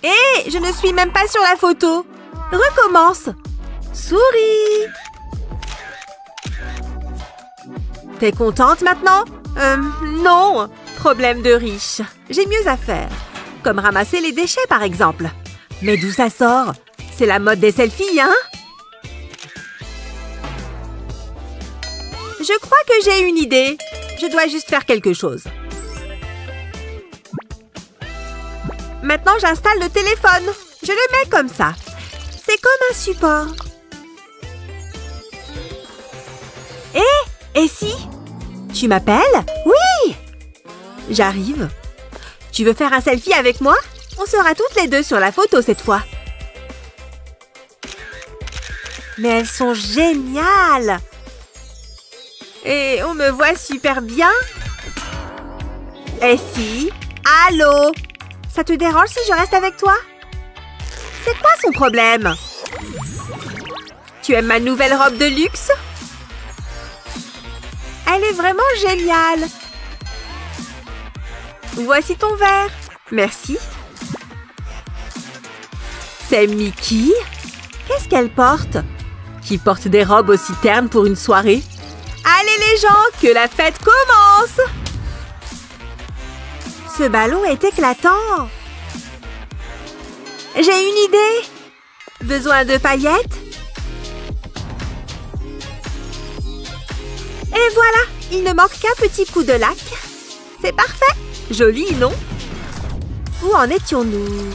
Hé, je ne suis même pas sur la photo. Recommence. Souris. T'es contente maintenant? Non. Problème de riche. J'ai mieux à faire. Comme ramasser les déchets, par exemple. Mais d'où ça sort? C'est la mode des selfies, hein? Je crois que j'ai une idée. Je dois juste faire quelque chose. Maintenant, j'installe le téléphone. Je le mets comme ça. C'est comme un support. Et si? Tu m'appelles? Oui! J'arrive. Tu veux faire un selfie avec moi? On sera toutes les deux sur la photo cette fois. Mais elles sont géniales! Et on me voit super bien? Et si? Allô? Ça te dérange si je reste avec toi? C'est quoi son problème? Tu aimes ma nouvelle robe de luxe? Elle est vraiment géniale! Voici ton verre. Merci. C'est Mickey? Qu'est-ce qu'elle porte? Qui porte des robes aussi ternes pour une soirée? Allez les gens, que la fête commence! Ce ballon est éclatant. J'ai une idée. Besoin de paillettes? Et voilà, il ne manque qu'un petit coup de lac. C'est parfait. Joli, non? Où en étions-nous?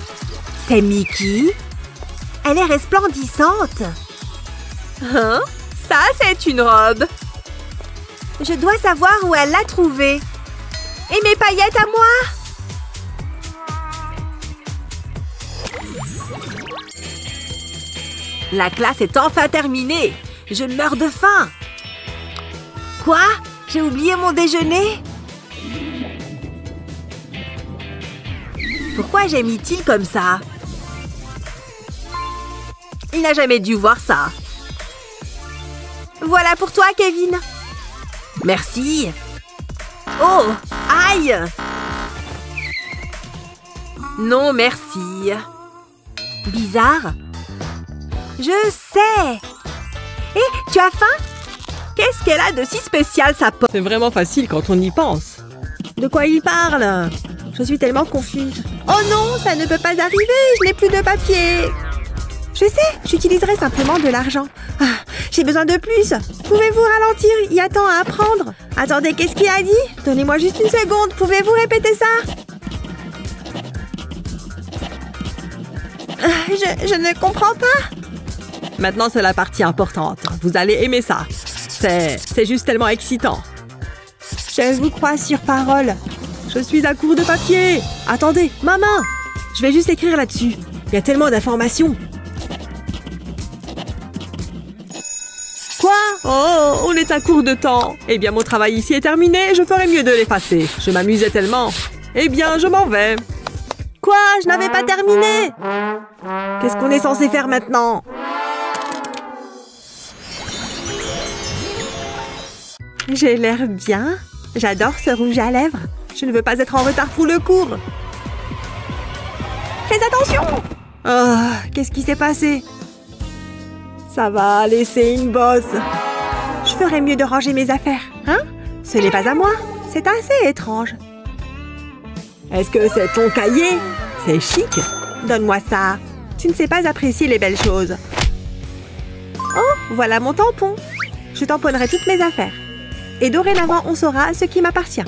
C'est Mickey? Elle est resplendissante. Hein? Ça, c'est une robe. Je dois savoir où elle l'a trouvée. Et mes paillettes à moi? La classe est enfin terminée. Je meurs de faim. Quoi? J'ai oublié mon déjeuner? Pourquoi j'ai mis-il comme ça? Il n'a jamais dû voir ça. Voilà pour toi, Kevin. Merci. Oh, aïe! Non, merci. Bizarre. Je sais. Hé, tu as faim? Qu'est-ce qu'elle a de si spécial, sa pote? C'est vraiment facile quand on y pense. De quoi il parle? Je suis tellement confuse. Oh non, ça ne peut pas arriver. Je n'ai plus de papier. Je sais, j'utiliserai simplement de l'argent. Ah, j'ai besoin de plus. Pouvez-vous ralentir? Il y a tant à apprendre. Attendez, qu'est-ce qu'il a dit? Donnez-moi juste une seconde. Pouvez-vous répéter ça? Je ne comprends pas. Maintenant, c'est la partie importante. Vous allez aimer ça. C'est juste tellement excitant. Je vous crois sur parole. Je suis à court de papier. Attendez, ma main. Je vais juste écrire là-dessus. Il y a tellement d'informations. Quoi? Oh, on est à court de temps. Eh bien, mon travail ici est terminé. Je ferais mieux de l'effacer. Je m'amusais tellement. Eh bien, je m'en vais. Quoi? Je n'avais pas terminé. Qu'est-ce qu'on est censé faire maintenant? J'ai l'air bien. J'adore ce rouge à lèvres. Je ne veux pas être en retard pour le cours. Fais attention! Oh, qu'est-ce qui s'est passé? Ça va laisser une bosse. Je ferais mieux de ranger mes affaires. Hein? Ce n'est pas à moi. C'est assez étrange. Est-ce que c'est ton cahier? C'est chic. Donne-moi ça. Tu ne sais pas apprécier les belles choses. Oh, voilà mon tampon. Je tamponnerai toutes mes affaires. Et dorénavant, on saura ce qui m'appartient.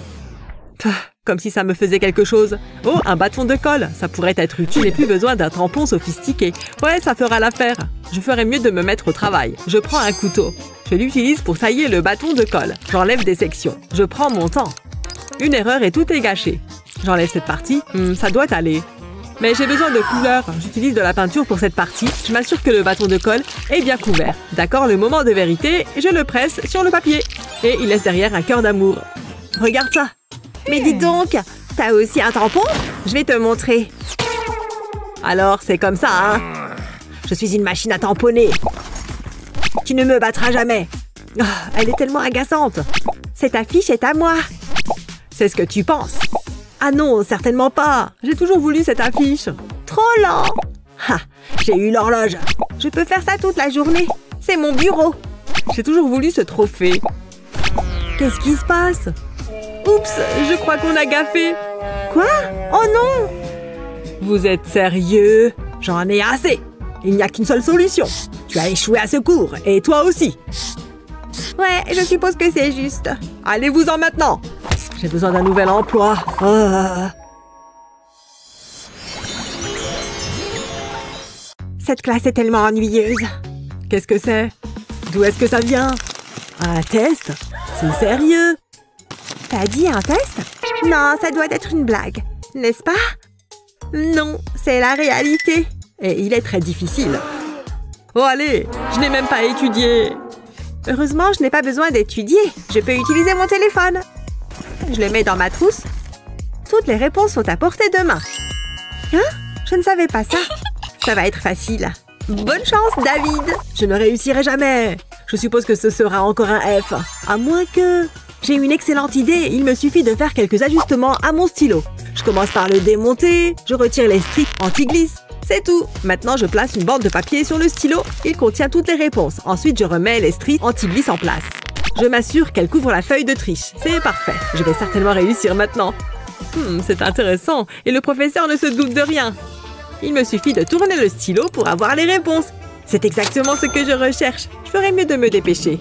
Comme si ça me faisait quelque chose. Oh, un bâton de colle. Ça pourrait être utile et plus besoin d'un tampon sophistiqué. Ouais, ça fera l'affaire. Je ferais mieux de me mettre au travail. Je prends un couteau. Je l'utilise pour tailler le bâton de colle. J'enlève des sections. Je prends mon temps. Une erreur et tout est gâché. J'enlève cette partie. Ça doit aller. Mais j'ai besoin de couleur. J'utilise de la peinture pour cette partie. Je m'assure que le bâton de colle est bien couvert. D'accord, le moment de vérité, je le presse sur le papier. Et il laisse derrière un cœur d'amour. Regarde ça. Mais dis donc, t'as aussi un tampon? Je vais te montrer. Alors, c'est comme ça, hein? Je suis une machine à tamponner. Tu ne me battras jamais. Oh, elle est tellement agaçante. Cette affiche est à moi. C'est ce que tu penses. Ah non, certainement pas. J'ai toujours voulu cette affiche. Trop lent. Ha, j'ai eu l'horloge. Je peux faire ça toute la journée. C'est mon bureau. J'ai toujours voulu ce trophée. Qu'est-ce qui se passe? Oups, je crois qu'on a gaffé. Quoi? Oh non! Vous êtes sérieux? J'en ai assez. Il n'y a qu'une seule solution. Tu as échoué à ce cours, et toi aussi. Ouais, je suppose que c'est juste. Allez-vous-en maintenant. J'ai besoin d'un nouvel emploi. Cette classe est tellement ennuyeuse. Qu'est-ce que c'est? D'où est-ce que ça vient? Un test? C'est sérieux? T'as dit un test? Non, ça doit être une blague, n'est-ce pas? Non, c'est la réalité. Et il est très difficile. Oh allez, je n'ai même pas étudié. Heureusement, je n'ai pas besoin d'étudier. Je peux utiliser mon téléphone. Je le mets dans ma trousse. Toutes les réponses sont à portée de main. Hein? Je ne savais pas ça. Ça va être facile. Bonne chance, David. Je ne réussirai jamais. Je suppose que ce sera encore un F. À moins que... J'ai une excellente idée. Il me suffit de faire quelques ajustements à mon stylo. Je commence par le démonter. Je retire les strips anti-glisse. C'est tout. Maintenant, je place une bande de papier sur le stylo. Il contient toutes les réponses. Ensuite, je remets les strips anti-glisse en place. Je m'assure qu'elle couvre la feuille de triche. C'est parfait. Je vais certainement réussir maintenant. C'est intéressant. Et le professeur ne se doute de rien. Il me suffit de tourner le stylo pour avoir les réponses. C'est exactement ce que je recherche. Je ferais mieux de me dépêcher.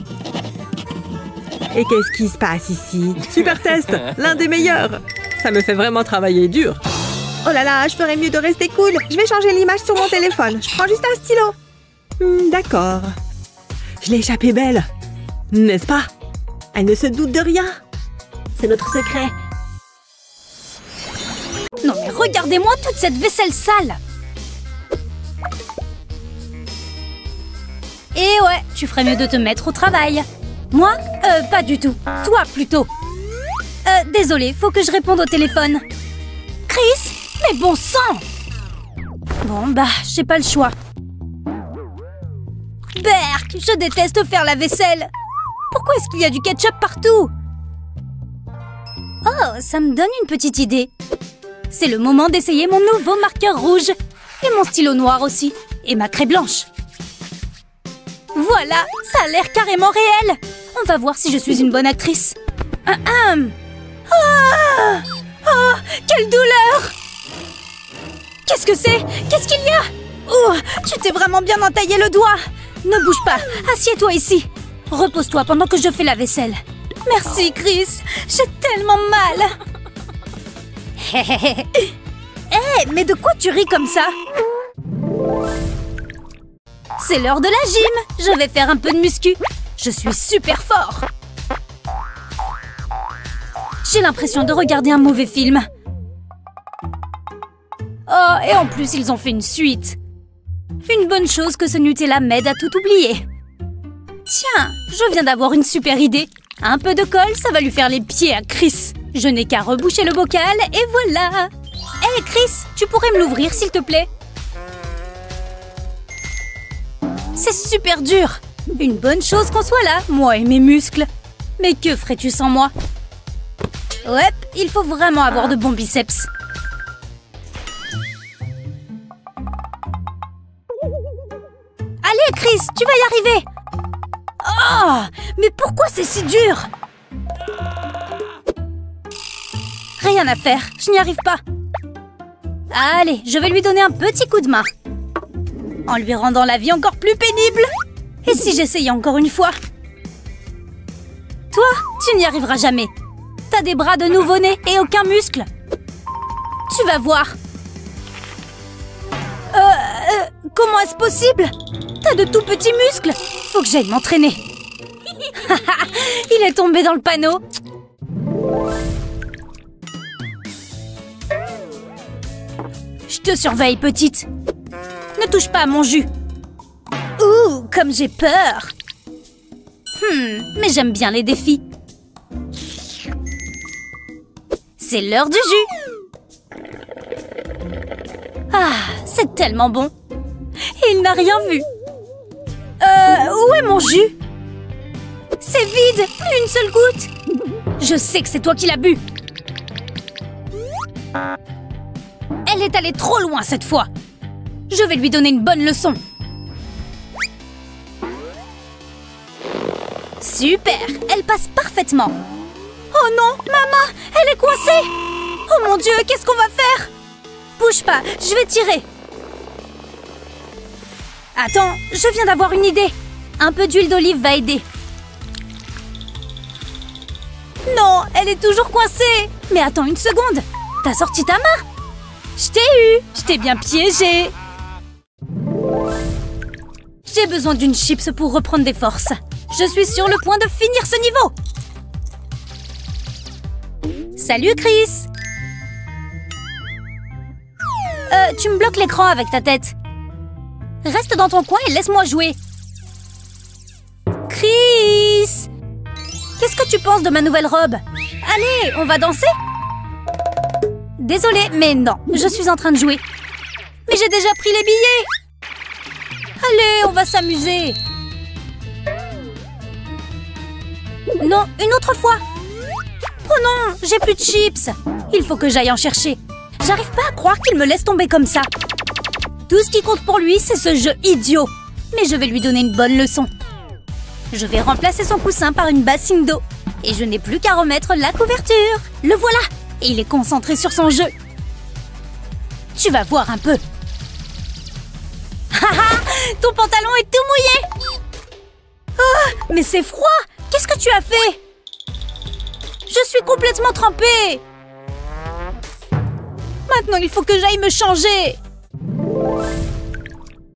Et qu'est-ce qui se passe ici? Super test, l'un des meilleurs. Ça me fait vraiment travailler dur. Oh là là, je ferais mieux de rester cool. Je vais changer l'image sur mon téléphone. Je prends juste un stylo. D'accord. Je l'ai échappé belle. N'est-ce pas? Elle ne se doute de rien. C'est notre secret. Non mais regardez-moi toute cette vaisselle sale. Et ouais, tu ferais mieux de te mettre au travail. Moi? Pas du tout. Toi, plutôt. Désolée, faut que je réponde au téléphone. Chris? Mais bon sang! Bon, bah, j'ai pas le choix. Berk, je déteste faire la vaisselle. Pourquoi est-ce qu'il y a du ketchup partout? Oh, ça me donne une petite idée. C'est le moment d'essayer mon nouveau marqueur rouge. Et mon stylo noir aussi. Et ma craie blanche. Voilà, ça a l'air carrément réel. On va voir si je suis une bonne actrice. Oh, quelle douleur! Qu'est-ce que c'est? Qu'est-ce qu'il y a? Oh, tu t'es vraiment bien entaillé le doigt. Ne bouge pas, assieds-toi ici. Repose-toi pendant que je fais la vaisselle. Merci, Chris. J'ai tellement mal. Hé, mais de quoi tu ris comme ça? C'est l'heure de la gym. Je vais faire un peu de muscu. Je suis super fort. J'ai l'impression de regarder un mauvais film. Oh, et en plus, ils ont fait une suite. Une bonne chose que ce Nutella m'aide à tout oublier. Tiens, je viens d'avoir une super idée. Un peu de colle, ça va lui faire les pieds à Chris. Je n'ai qu'à reboucher le bocal et voilà. Hé, Chris, tu pourrais me l'ouvrir, s'il te plaît? C'est super dur. Une bonne chose qu'on soit là, moi et mes muscles. Mais que ferais-tu sans moi? Ouais, il faut vraiment avoir de bons biceps. Allez, Chris, tu vas y arriver. Oh, mais pourquoi c'est si dur? Rien à faire, je n'y arrive pas. Allez, je vais lui donner un petit coup de main. En lui rendant la vie encore plus pénible. Et si j'essayais encore une fois? Toi, tu n'y arriveras jamais. T'as des bras de nouveau-né et aucun muscle. Tu vas voir. Comment est-ce possible? T'as de tout petits muscles. Faut que j'aille m'entraîner. Il est tombé dans le panneau. Je te surveille, petite. Ne touche pas à mon jus. Ouh, comme j'ai peur. Mais j'aime bien les défis. C'est l'heure du jus. Ah, c'est tellement bon. Il n'a rien vu. Où est mon jus? C'est vide, plus une seule goutte. Je sais que c'est toi qui l'as bu. Elle est allée trop loin cette fois. Je vais lui donner une bonne leçon. Super, elle passe parfaitement. Oh non, maman, elle est coincée. Oh mon Dieu, qu'est-ce qu'on va faire? Bouge pas, je vais tirer. Attends, je viens d'avoir une idée. Un peu d'huile d'olive va aider. Non, elle est toujours coincée. Mais attends une seconde. T'as sorti ta main? Je t'ai eu. Je t'ai bien piégé. J'ai besoin d'une chips pour reprendre des forces. Je suis sur le point de finir ce niveau. Salut, Chris! Tu me bloques l'écran avec ta tête. Reste dans ton coin et laisse-moi jouer. Chris! Qu'est-ce que tu penses de ma nouvelle robe? Allez, on va danser? Désolée, mais non, je suis en train de jouer. Mais j'ai déjà pris les billets! Allez, on va s'amuser! Non, une autre fois! Oh non, j'ai plus de chips! Il faut que j'aille en chercher. J'arrive pas à croire qu'il me laisse tomber comme ça. Tout ce qui compte pour lui, c'est ce jeu idiot. Mais je vais lui donner une bonne leçon. Je vais remplacer son coussin par une bassine d'eau. Et je n'ai plus qu'à remettre la couverture. Le voilà! Et il est concentré sur son jeu. Tu vas voir un peu. Haha! Ton pantalon est tout mouillé! Oh, mais c'est froid! Qu'est-ce que tu as fait? Je suis complètement trempée! Maintenant, il faut que j'aille me changer!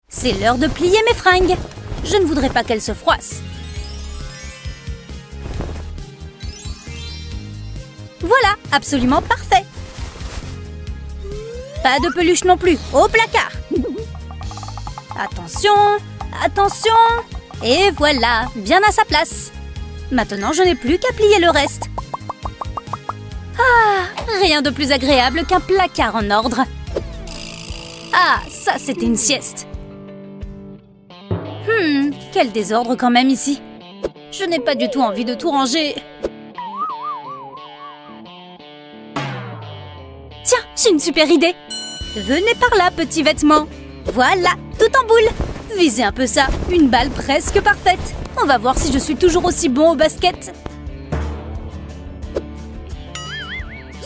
C'est l'heure de plier mes fringues. Je ne voudrais pas qu'elles se froissent. Voilà, absolument parfait. Pas de peluche non plus, au placard. Attention, attention. Et voilà, bien à sa place. Maintenant, je n'ai plus qu'à plier le reste. Ah, rien de plus agréable qu'un placard en ordre. Ah, ça, c'était une sieste. Quel désordre quand même ici. Je n'ai pas du tout envie de tout ranger. Tiens, j'ai une super idée. Venez par là, petit vêtement. Voilà, tout en boule. Visez un peu ça, une balle presque parfaite. On va voir si je suis toujours aussi bon au basket.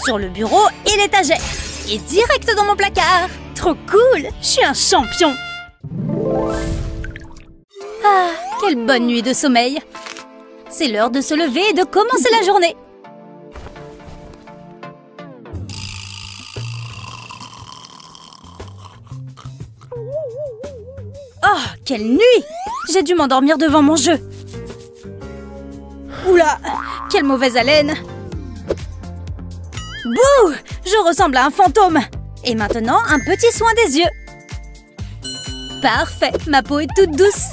Sur le bureau et l'étagère. Et direct dans mon placard. Trop cool, je suis un champion. Ah, quelle bonne nuit de sommeil. C'est l'heure de se lever et de commencer la journée. Oh, quelle nuit! J'ai dû m'endormir devant mon jeu. Oula, quelle mauvaise haleine. Bouh! Je ressemble à un fantôme. Et maintenant, un petit soin des yeux. Parfait, ma peau est toute douce.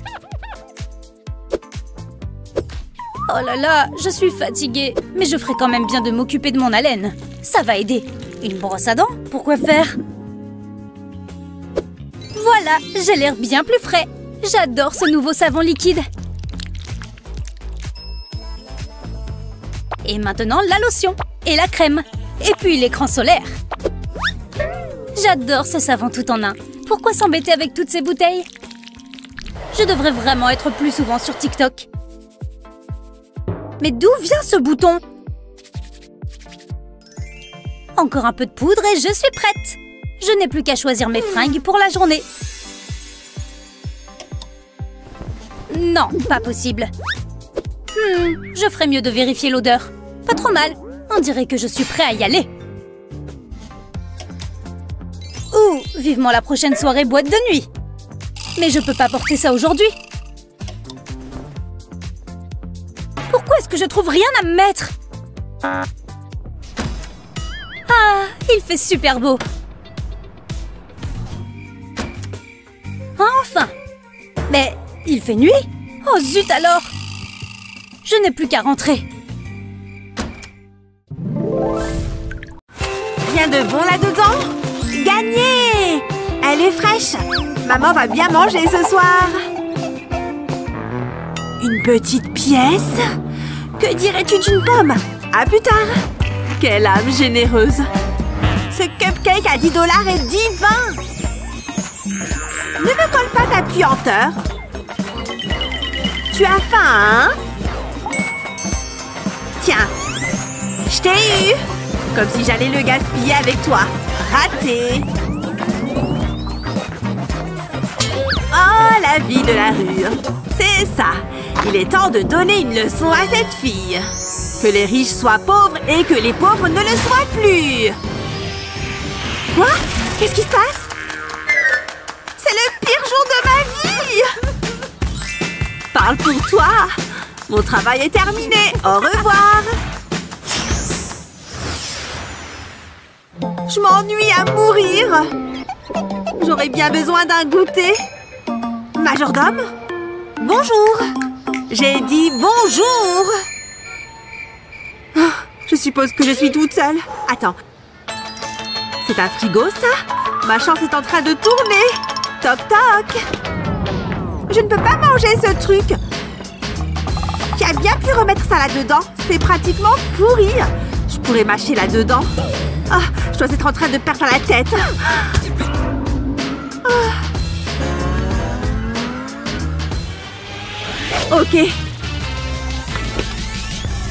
Oh là là, je suis fatiguée. Mais je ferai quand même bien de m'occuper de mon haleine. Ça va aider. Une brosse à dents? Pourquoi faire? Voilà, j'ai l'air bien plus frais. J'adore ce nouveau savon liquide. Et maintenant, la lotion. Et la crème. Et puis l'écran solaire. J'adore ce savon tout en un. Pourquoi s'embêter avec toutes ces bouteilles? Je devrais vraiment être plus souvent sur TikTok. Mais d'où vient ce bouton? Encore un peu de poudre et je suis prête. Je n'ai plus qu'à choisir mes fringues pour la journée. Non, pas possible. Je ferais mieux de vérifier l'odeur. Pas trop mal. On dirait que je suis prêt à y aller. Ouh, vivement la prochaine soirée boîte de nuit. Mais je peux pas porter ça aujourd'hui. Pourquoi est-ce que je trouve rien à me mettre? Ah, il fait super beau. Enfin! Mais il fait nuit? Oh zut alors! Je n'ai plus qu'à rentrer. Rien de bon là-dedans? Gagné! Elle est fraîche. Maman va bien manger ce soir. Une petite pièce? Que dirais-tu d'une pomme? À plus tard. Quelle âme généreuse. Ce cupcake à 10 $ est divin. Ne me colle pas ta puanteur. Tu as faim, hein? Tiens, je t'ai eu. Comme si j'allais le gaspiller avec toi. Raté. Oh, la vie de la rue. C'est ça. Il est temps de donner une leçon à cette fille. Que les riches soient pauvres et que les pauvres ne le soient plus. Quoi? Qu'est-ce qui se passe? C'est le pire jour de ma vie! Parle pour toi! Mon travail est terminé. Au revoir! Je m'ennuie à mourir. J'aurais bien besoin d'un goûter. Majordome? Bonjour. J'ai dit bonjour. Je suppose que je suis toute seule. Attends. C'est un frigo, ça? Ma chance est en train de tourner. Toc toc. Je ne peux pas manger ce truc. Qui a bien pu remettre ça là-dedans? C'est pratiquement pourri. Je pourrais mâcher là-dedans. Ah, je dois être en train de perdre la tête. Ok.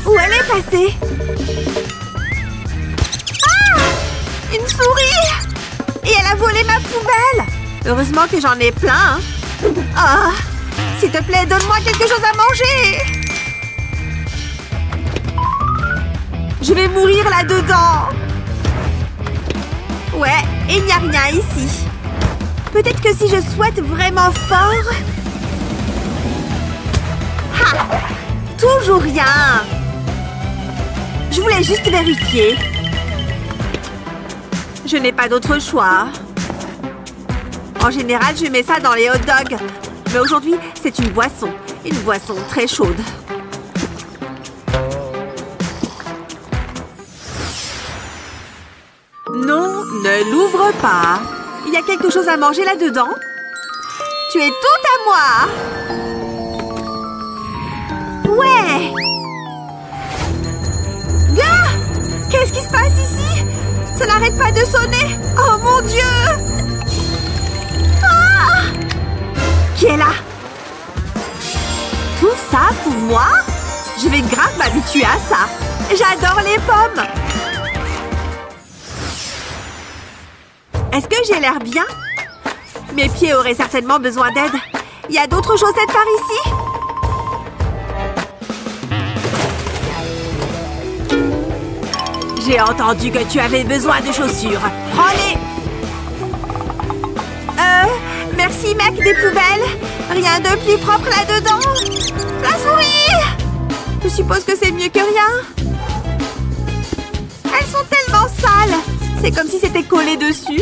Où elle est passée? Ah! Une souris! Et elle a volé ma poubelle! Heureusement que j'en ai plein. Ah! S'il te plaît, donne-moi quelque chose à manger! Je vais mourir là-dedans! Ouais, il n'y a rien ici. Peut-être que si je souhaite vraiment fort... Ha! Toujours rien! Je voulais juste vérifier. Je n'ai pas d'autre choix. En général, je mets ça dans les hot dogs. Mais aujourd'hui, c'est une boisson. Une boisson très chaude. Non, ne l'ouvre pas. Il y a quelque chose à manger là-dedans? Tu es tout à moi! Ouais! Gars! Qu'est-ce qui se passe ici? Ça n'arrête pas de sonner! Oh mon Dieu! Ah! Qui est là? Tout ça pour moi? Je vais grave m'habituer à ça! J'adore les pommes! Est-ce que j'ai l'air bien? Mes pieds auraient certainement besoin d'aide. Il y a d'autres chaussettes par ici? J'ai entendu que tu avais besoin de chaussures. Prends-les! Merci mec des poubelles. Rien de plus propre là-dedans. La souris! Je suppose que c'est mieux que rien. Elles sont tellement sales. C'est comme si c'était collé dessus.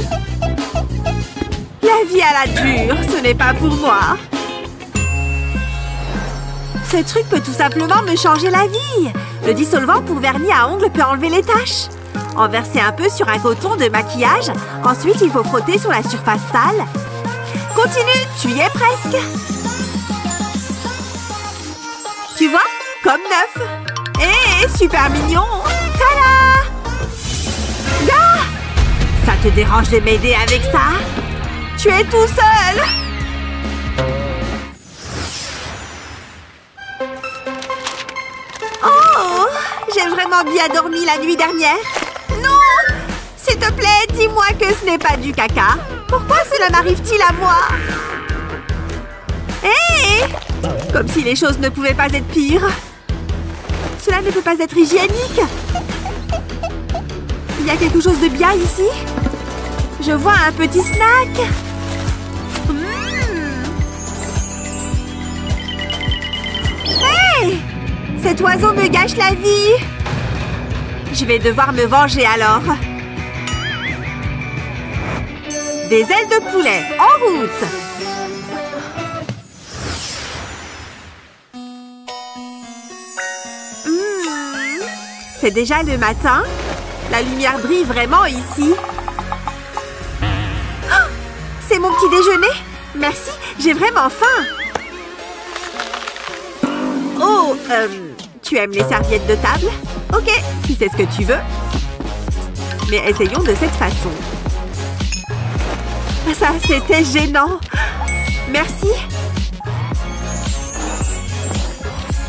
La vie à la dure, ce n'est pas pour moi. Ce truc peut tout simplement me changer la vie. Le dissolvant pour vernis à ongles peut enlever les taches. En verser un peu sur un coton de maquillage. Ensuite, il faut frotter sur la surface sale. Continue, tu y es presque. Tu vois? Comme neuf. Et super mignon. Tada! Gars! Ça te dérange de m'aider avec ça? Tu es tout seul. Oh! J'ai vraiment bien dormi la nuit dernière. Non! S'il te plaît, dis-moi que ce n'est pas du caca. Pourquoi cela m'arrive-t-il à moi? Hé! Comme si les choses ne pouvaient pas être pires. Cela ne peut pas être hygiénique. Il y a quelque chose de bien ici. Je vois un petit snack. Hey! Cet oiseau me gâche la vie. Je vais devoir me venger alors. Des ailes de poulet, en route! C'est déjà le matin. La lumière brille vraiment ici. Oh, c'est mon petit déjeuner. Merci, j'ai vraiment faim. Oh, tu aimes les serviettes de table? Ok, si c'est ce que tu veux. Mais essayons de cette façon. Ça, c'était gênant. Merci.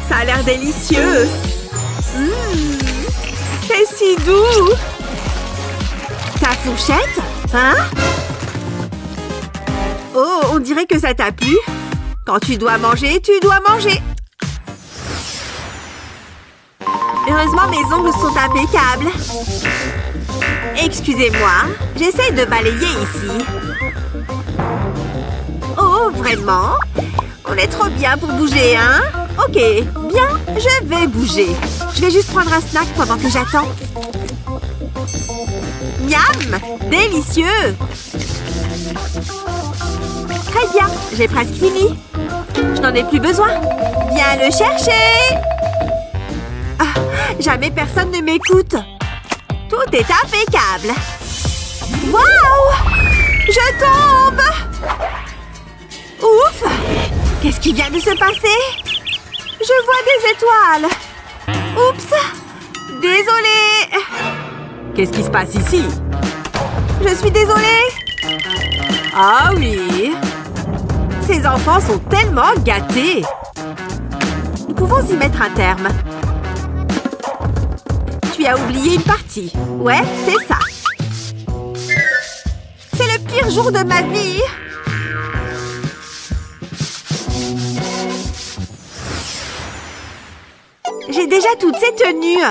Ça a l'air délicieux. C'est si doux. Ta fourchette? Hein? Oh, on dirait que ça t'a plu. Quand tu dois manger, tu dois manger. Heureusement, mes ongles sont impeccables. Excusez-moi, j'essaie de balayer ici. Oh, vraiment? On est trop bien pour bouger, hein? Ok, bien, je vais bouger. Je vais juste prendre un snack pendant que j'attends. Miam! Délicieux! Très bien, j'ai presque fini. Je n'en ai plus besoin. Viens le chercher! Ah, jamais personne ne m'écoute. Tout est impeccable. Waouh! Je tombe! Ouf! Qu'est-ce qui vient de se passer? Je vois des étoiles. Oups! Désolée! Qu'est-ce qui se passe ici? Je suis désolée! Ah oui! Ces enfants sont tellement gâtés! Nous pouvons y mettre un terme. Tu as oublié une partie. Ouais, c'est ça. C'est le pire jour de ma vie! J'ai déjà toutes ces tenues.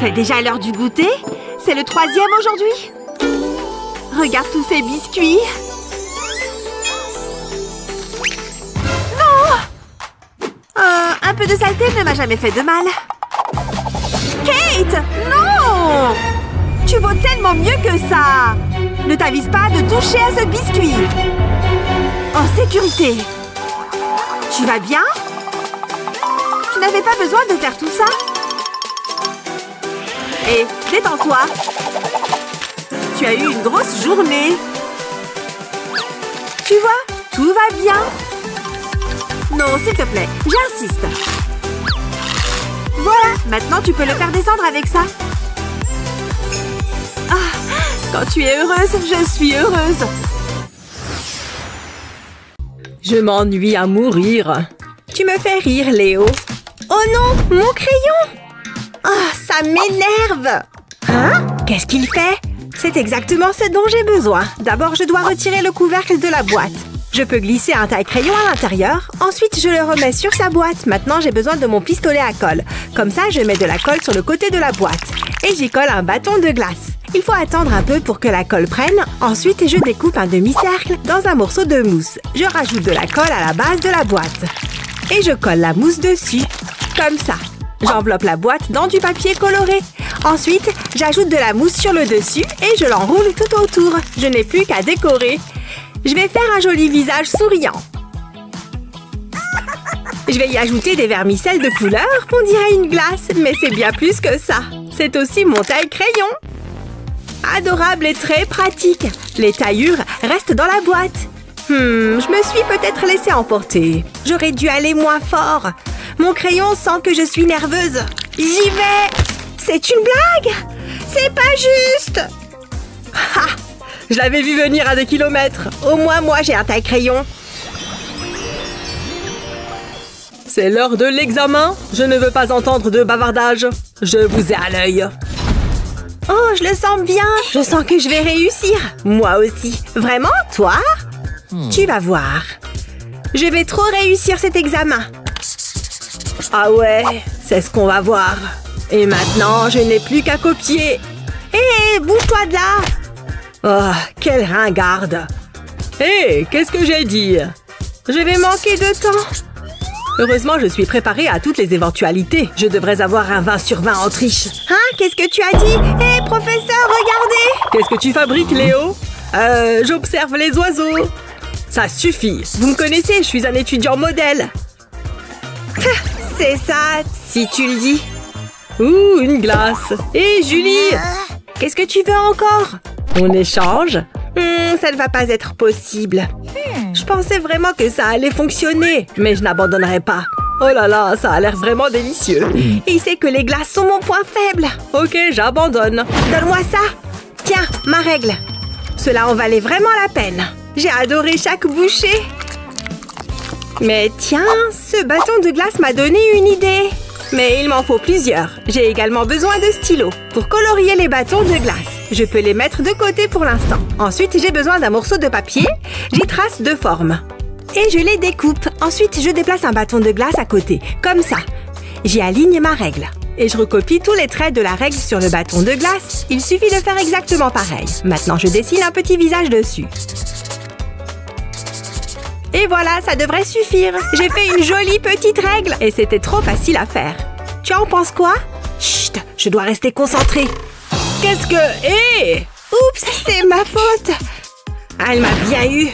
C'est déjà l'heure du goûter? C'est le 3e aujourd'hui? Regarde tous ces biscuits. Non! Un peu de saleté ne m'a jamais fait de mal. Kate! Non! Tu vaux tellement mieux que ça! Ne t'avise pas de toucher à ce biscuit. En sécurité. Tu vas bien? Tu n'avais pas besoin de faire tout ça? Hé, détends-toi. Tu as eu une grosse journée. Tu vois, tout va bien. Non, s'il te plaît, j'insiste. Voilà, maintenant tu peux le faire descendre avec ça. Ah, quand tu es heureuse, je suis heureuse. Je m'ennuie à mourir. Tu me fais rire, Léo. Oh non, mon crayon! Ah, ça m'énerve! Hein? Qu'est-ce qu'il fait? C'est exactement ce dont j'ai besoin. D'abord, je dois retirer le couvercle de la boîte. Je peux glisser un taille-crayon à l'intérieur. Ensuite, je le remets sur sa boîte. Maintenant, j'ai besoin de mon pistolet à colle. Comme ça, je mets de la colle sur le côté de la boîte. Et j'y colle un bâton de glace. Il faut attendre un peu pour que la colle prenne. Ensuite, je découpe un demi-cercle dans un morceau de mousse. Je rajoute de la colle à la base de la boîte. Et je colle la mousse dessus. Comme ça. J'enveloppe la boîte dans du papier coloré. Ensuite, j'ajoute de la mousse sur le dessus et je l'enroule tout autour. Je n'ai plus qu'à décorer. Je vais faire un joli visage souriant. Je vais y ajouter des vermicelles de couleur, on dirait une glace, mais c'est bien plus que ça. C'est aussi mon taille-crayon. Adorable et très pratique. Les taillures restent dans la boîte. Je me suis peut-être laissée emporter. J'aurais dû aller moins fort. Mon crayon sent que je suis nerveuse. J'y vais. C'est une blague. C'est pas juste. Ha! Je l'avais vu venir à des kilomètres. Au moins, moi, j'ai un taille-crayon. C'est l'heure de l'examen. Je ne veux pas entendre de bavardage. Je vous ai à l'œil. Oh, je le sens bien. Je sens que je vais réussir. Moi aussi. Vraiment, toi? Tu vas voir. Je vais trop réussir cet examen. Ah ouais, c'est ce qu'on va voir. Et maintenant, je n'ai plus qu'à copier. Hé, bouge-toi de là. Oh, quelle ringarde. Hé, qu'est-ce que j'ai dit? Je vais manquer de temps. Heureusement, je suis préparée à toutes les éventualités. Je devrais avoir un 20 sur 20 en triche. Hein? Qu'est-ce que tu as dit? Hé, professeur, regardez! Qu'est-ce que tu fabriques, Léo? J'observe les oiseaux. Ça suffit. Vous me connaissez, je suis un étudiant modèle. C'est ça, si tu le dis. Ouh, une glace. Hé, Julie! Qu'est-ce que tu veux encore? On échange? Ça ne va pas être possible. Je pensais vraiment que ça allait fonctionner, mais je n'abandonnerai pas. Oh là là, ça a l'air vraiment délicieux. Il sait que les glaces sont mon point faible. Ok, j'abandonne. Donne-moi ça. Tiens, ma règle. Cela en valait vraiment la peine. J'ai adoré chaque bouchée. Mais tiens, ce bâton de glace m'a donné une idée. Mais il m'en faut plusieurs. J'ai également besoin de stylos pour colorier les bâtons de glace. Je peux les mettre de côté pour l'instant. Ensuite, j'ai besoin d'un morceau de papier. J'y trace deux formes. Et je les découpe. Ensuite, je déplace un bâton de glace à côté, comme ça. J'y aligne ma règle. Et je recopie tous les traits de la règle sur le bâton de glace. Il suffit de faire exactement pareil. Maintenant, je dessine un petit visage dessus. Et voilà, ça devrait suffire. J'ai fait une jolie petite règle. Et c'était trop facile à faire. Tu en penses quoi? Chut! Chut, je dois rester concentrée. Qu'est-ce que... Hé! Oups, c'est ma faute. Ah, elle m'a bien eu.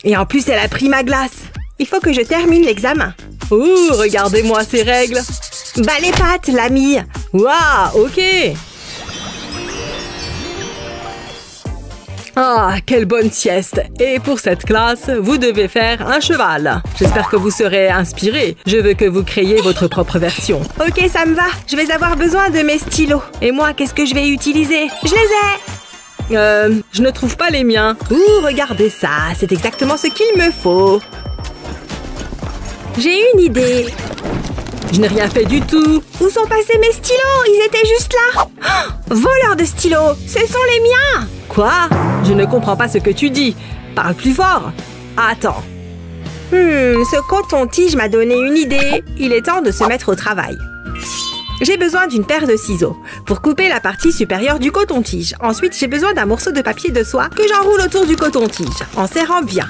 Et en plus, elle a pris ma glace. Il faut que je termine l'examen. Ouh, regardez-moi ces règles. Bas les pattes, l'ami. Waouh, ok. Ah, quelle bonne sieste. Et pour cette classe, vous devez faire un cheval. J'espère que vous serez inspirés. Je veux que vous créiez votre propre version. Ok, ça me va. Je vais avoir besoin de mes stylos. Et moi, qu'est-ce que je vais utiliser? Je les ai. Je ne trouve pas les miens. Ouh, regardez ça. C'est exactement ce qu'il me faut. J'ai une idée. Je n'ai rien fait du tout. Où sont passés mes stylos? Ils étaient juste là. Oh, voleur de stylos. Ce sont les miens. Quoi? Je ne comprends pas ce que tu dis. Parle plus fort. Attends. Ce coton-tige m'a donné une idée. Il est temps de se mettre au travail. J'ai besoin d'une paire de ciseaux pour couper la partie supérieure du coton-tige. Ensuite, j'ai besoin d'un morceau de papier de soie que j'enroule autour du coton-tige en serrant bien.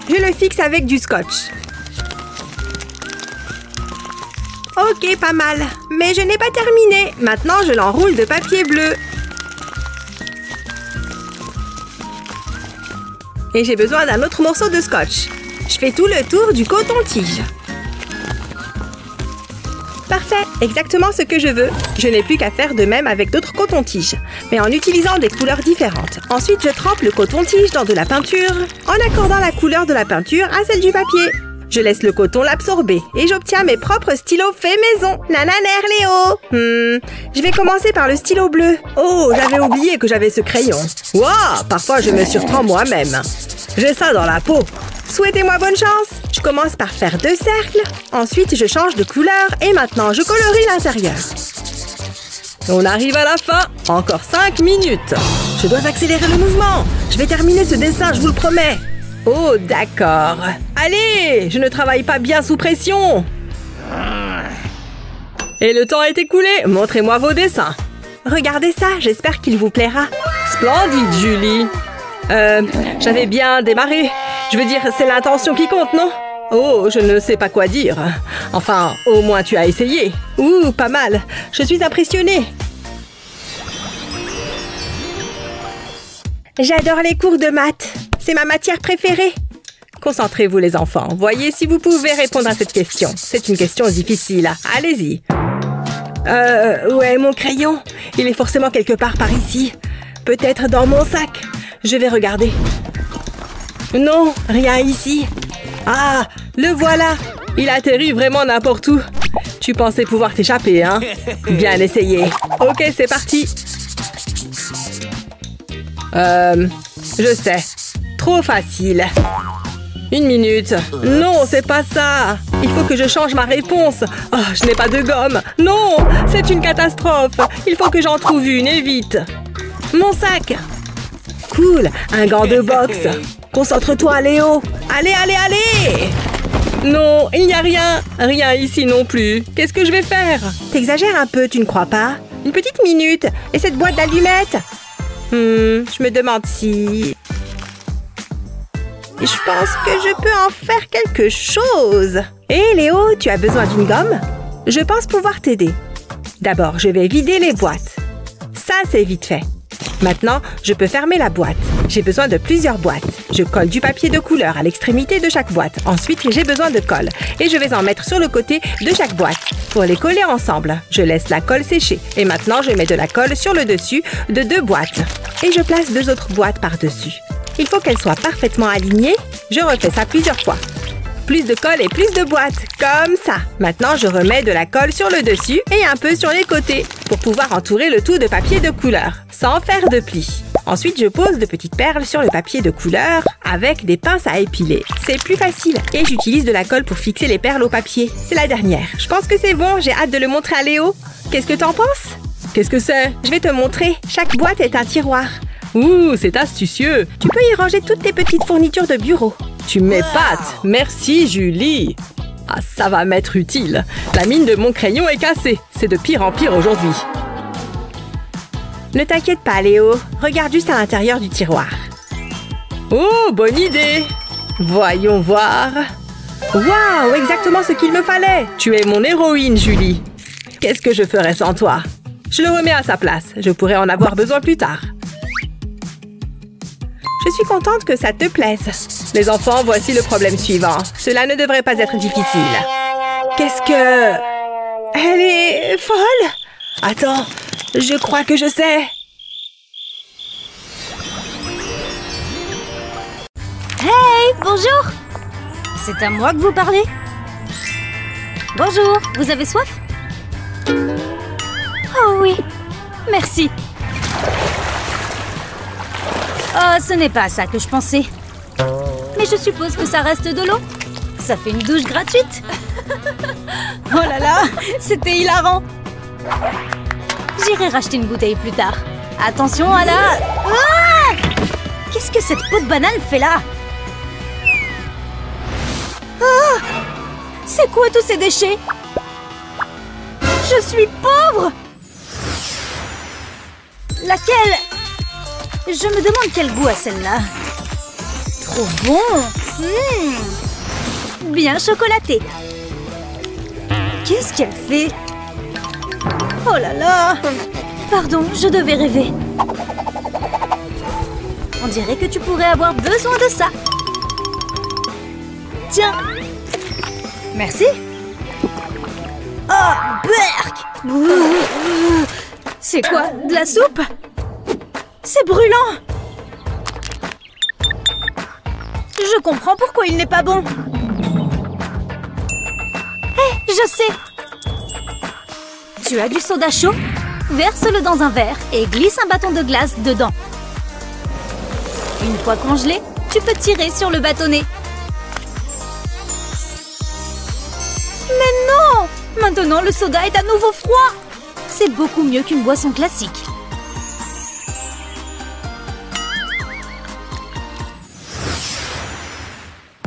Je le fixe avec du scotch. Ok, pas mal. Mais je n'ai pas terminé. Maintenant, je l'enroule de papier bleu. Et j'ai besoin d'un autre morceau de scotch. Je fais tout le tour du coton-tige. Parfait, exactement ce que je veux. Je n'ai plus qu'à faire de même avec d'autres cotons-tiges, mais en utilisant des couleurs différentes. Ensuite, je trempe le coton-tige dans de la peinture, en accordant la couleur de la peinture à celle du papier. Je laisse le coton l'absorber et j'obtiens mes propres stylos faits maison. Nananer, Léo. Je vais commencer par le stylo bleu. Oh, j'avais oublié que j'avais ce crayon. Waouh, parfois je me surprends moi-même. J'ai ça dans la peau. Souhaitez-moi bonne chance. Je commence par faire 2 cercles. Ensuite, je change de couleur et maintenant, je colorie l'intérieur. On arrive à la fin. Encore 5 minutes. Je dois accélérer le mouvement. Je vais terminer ce dessin, je vous le promets. Oh, d'accord. Allez, je ne travaille pas bien sous pression. Et le temps est écoulé. Montrez-moi vos dessins. Regardez ça, j'espère qu'il vous plaira. Splendide, Julie. J'avais bien démarré. Je veux dire, c'est l'intention qui compte, non? Oh, je ne sais pas quoi dire. Enfin, au moins tu as essayé. Ouh, pas mal. Je suis impressionnée. J'adore les cours de maths. C'est ma matière préférée. Concentrez-vous, les enfants. Voyez si vous pouvez répondre à cette question. C'est une question difficile. Allez-y. Où est mon crayon? Il est forcément quelque part par ici. Peut-être dans mon sac. Je vais regarder. Non, rien ici. Ah, le voilà. Il atterrit vraiment n'importe où. Tu pensais pouvoir t'échapper, hein? Bien essayé. Ok, c'est parti. Je sais. Trop facile. 1 minute. Non, c'est pas ça. Il faut que je change ma réponse. Oh, je n'ai pas de gomme. Non, c'est une catastrophe. Il faut que j'en trouve une et vite. Mon sac. Cool, un gant de boxe. Concentre-toi, Léo. Allez, allez, allez. Non, il n'y a rien. Rien ici non plus. Qu'est-ce que je vais faire? T'exagères un peu, tu ne crois pas? Une petite minute. Et cette boîte d'allumettes? Je me demande si... Je pense que je peux en faire quelque chose. Hé, Léo, tu as besoin d'une gomme? Je pense pouvoir t'aider. D'abord, je vais vider les boîtes. Ça, c'est vite fait. Maintenant, je peux fermer la boîte. J'ai besoin de plusieurs boîtes. Je colle du papier de couleur à l'extrémité de chaque boîte. Ensuite, j'ai besoin de colle. Et je vais en mettre sur le côté de chaque boîte. Pour les coller ensemble, je laisse la colle sécher. Et maintenant, je mets de la colle sur le dessus de 2 boîtes. Et je place 2 autres boîtes par-dessus. Il faut qu'elles soient parfaitement alignées. Je refais ça plusieurs fois. Plus de colle et plus de boîtes, comme ça. Maintenant, je remets de la colle sur le dessus et un peu sur les côtés pour pouvoir entourer le tout de papier de couleur, sans faire de plis. Ensuite, je pose de petites perles sur le papier de couleur avec des pinces à épiler. C'est plus facile. Et j'utilise de la colle pour fixer les perles au papier. C'est la dernière. Je pense que c'est bon. J'ai hâte de le montrer à Léo. Qu'est-ce que t'en penses? Qu'est-ce que c'est? Je vais te montrer. Chaque boîte est un tiroir. Ouh, c'est astucieux. Tu peux y ranger toutes tes petites fournitures de bureau. Tu m'épates. Merci, Julie. Ah, ça va m'être utile. La mine de mon crayon est cassée. C'est de pire en pire aujourd'hui. Ne t'inquiète pas, Léo. Regarde juste à l'intérieur du tiroir. Oh, bonne idée. Voyons voir. Waouh, exactement ce qu'il me fallait. Tu es mon héroïne, Julie. Qu'est-ce que je ferais sans toi? Je le remets à sa place. Je pourrais en avoir besoin plus tard. Je suis contente que ça te plaise. Les enfants, voici le problème suivant. Cela ne devrait pas être difficile. Qu'est-ce que... Elle est folle? Attends, je crois que je sais. Hey, bonjour! C'est à moi que vous parlez? Bonjour, vous avez soif? Oh oui, merci. Oh, ce n'est pas ça que je pensais. Mais je suppose que ça reste de l'eau. Ça fait une douche gratuite. Oh là là, c'était hilarant. J'irai racheter une bouteille plus tard. Attention à la... Ah! Qu'est-ce que cette peau de banane fait là? Ah! C'est quoi tous ces déchets? Je suis pauvre! Laquelle? Je me demande quel goût a celle-là. Trop bon! Bien chocolaté. Qu'est-ce qu'elle fait? Oh là là! Pardon, je devais rêver. On dirait que tu pourrais avoir besoin de ça. Tiens! Merci. Oh, berk! C'est quoi? De la soupe? C'est brûlant! Je comprends pourquoi il n'est pas bon. Hé, je sais! Tu as du soda chaud? Verse-le dans un verre et glisse un bâton de glace dedans. Une fois congelé, tu peux tirer sur le bâtonnet. Mais non! Maintenant, le soda est à nouveau froid! C'est beaucoup mieux qu'une boisson classique.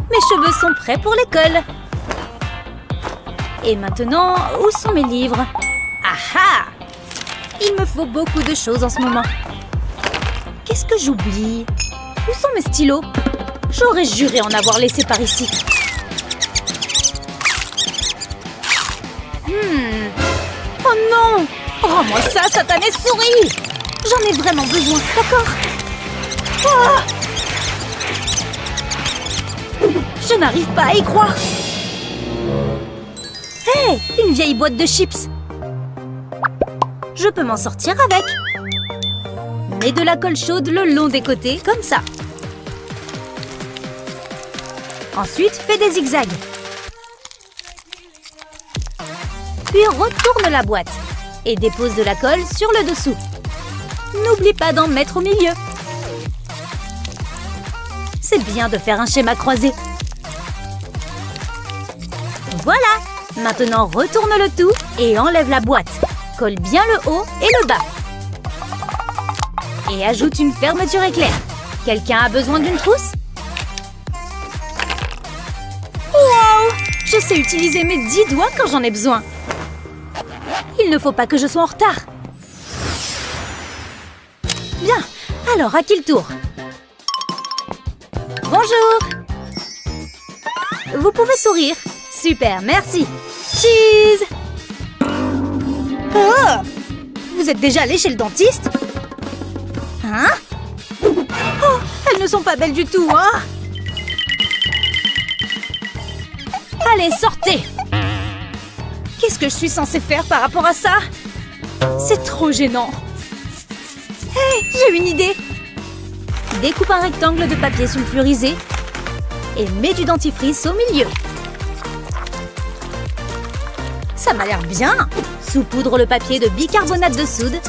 Mes cheveux sont prêts pour l'école. Et maintenant, où sont mes livres? Ah ah! Il me faut beaucoup de choses en ce moment. Qu'est-ce que j'oublie? Où sont mes stylos? J'aurais juré en avoir laissé par ici. Oh non! Rends-moi ça, satanée souris! J'en ai vraiment besoin, d'accord? Oh! Je n'arrive pas à y croire. Hé! Une vieille boîte de chips. Je peux m'en sortir avec. Mets de la colle chaude le long des côtés, comme ça. Ensuite, fais des zigzags. Puis retourne la boîte et dépose de la colle sur le dessous. N'oublie pas d'en mettre au milieu. C'est bien de faire un schéma croisé. Voilà! Maintenant, retourne le tout et enlève la boîte. Colle bien le haut et le bas. Et ajoute une fermeture éclair. Quelqu'un a besoin d'une trousse? Wow! Je sais utiliser mes 10 doigts quand j'en ai besoin. Il ne faut pas que je sois en retard. Bien, alors à qui le tour? Bonjour! Vous pouvez sourire. Super, merci. Cheese! Oh! Vous êtes déjà allé chez le dentiste? Hein? Oh, elles ne sont pas belles du tout, hein? Allez, sortez! Qu'est-ce que je suis censée faire par rapport à ça? C'est trop gênant. Hé, j'ai une idée! Découpe un rectangle de papier sulfurisé et mets du dentifrice au milieu. Ça m'a l'air bien! Saupoudre le papier de bicarbonate de soude.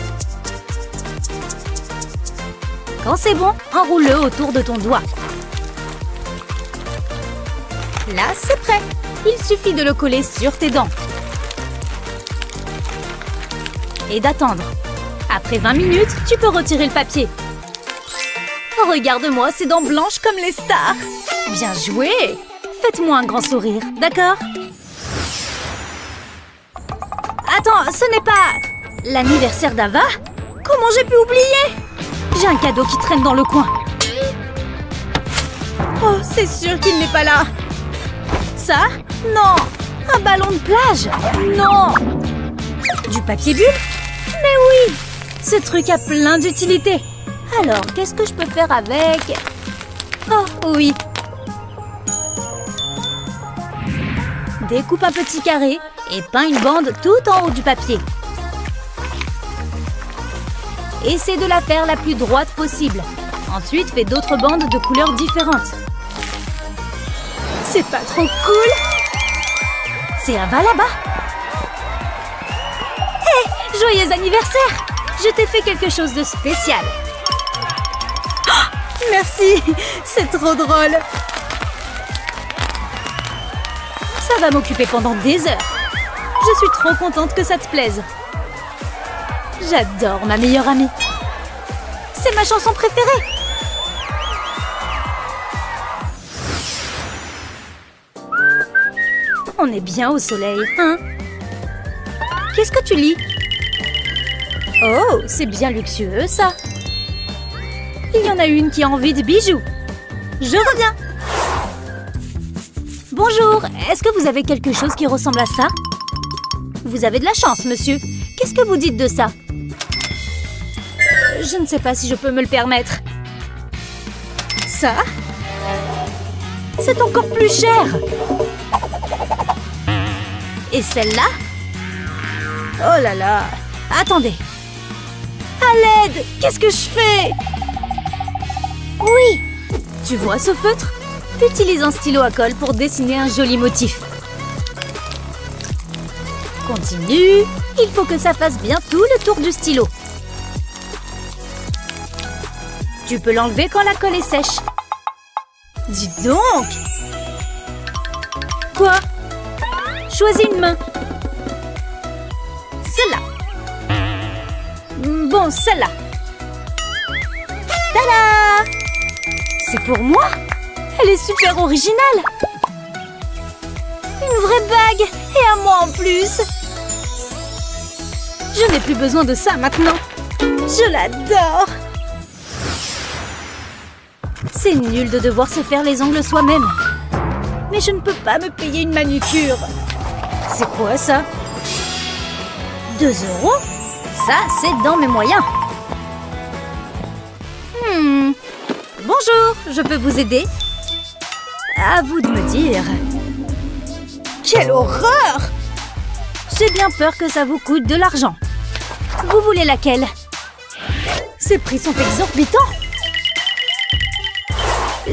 Quand c'est bon, enroule-le autour de ton doigt. Là, c'est prêt. Il suffit de le coller sur tes dents. Et d'attendre. Après 20 minutes, tu peux retirer le papier. Regarde-moi ces dents blanches comme les stars. Bien joué! Faites-moi un grand sourire, d'accord? Attends, ce n'est pas... l'anniversaire d'Ava? Comment j'ai pu oublier? J'ai un cadeau qui traîne dans le coin. Oh, c'est sûr qu'il n'est pas là. Ça? Non! Un ballon de plage? Non! Du papier bulle? Mais oui! Ce truc a plein d'utilité. Alors, qu'est-ce que je peux faire avec? Oh, oui. Découpe un petit carré et peins une bande tout en haut du papier. Essaie de la faire la plus droite possible. Ensuite, fais d'autres bandes de couleurs différentes. C'est pas trop cool? C'est Ava là-bas. Hé, joyeux anniversaire! Je t'ai fait quelque chose de spécial. Oh, merci, c'est trop drôle. Ça va m'occuper pendant des heures. Je suis trop contente que ça te plaise. J'adore ma meilleure amie. C'est ma chanson préférée. On est bien au soleil, hein? Qu'est-ce que tu lis? Oh, c'est bien luxueux, ça. Il y en a une qui a envie de bijoux. Je reviens. Bonjour, est-ce que vous avez quelque chose qui ressemble à ça? Vous avez de la chance, monsieur. Qu'est-ce que vous dites de ça? Je ne sais pas si je peux me le permettre. Ça? C'est encore plus cher. Et celle-là? Oh là là! Attendez! À l'aide! Qu'est-ce que je fais? Oui! Tu vois ce feutre? Utilise un stylo à colle pour dessiner un joli motif. Continue. Il faut que ça fasse bien tout le tour du stylo. Tu peux l'enlever quand la colle est sèche. Dis donc! Quoi? Choisis une main. Celle-là. Bon, celle-là. Tada! C'est pour moi? Elle est super originale. Une vraie bague. Et à moi en plus. Je n'ai plus besoin de ça maintenant. Je l'adore. C'est nul de devoir se faire les ongles soi-même. Mais je ne peux pas me payer une manucure. C'est quoi ça? 2 €? Ça, c'est dans mes moyens. Bonjour, je peux vous aider? À vous de me dire. Quelle horreur! J'ai bien peur que ça vous coûte de l'argent. Vous voulez laquelle? Ces prix sont exorbitants.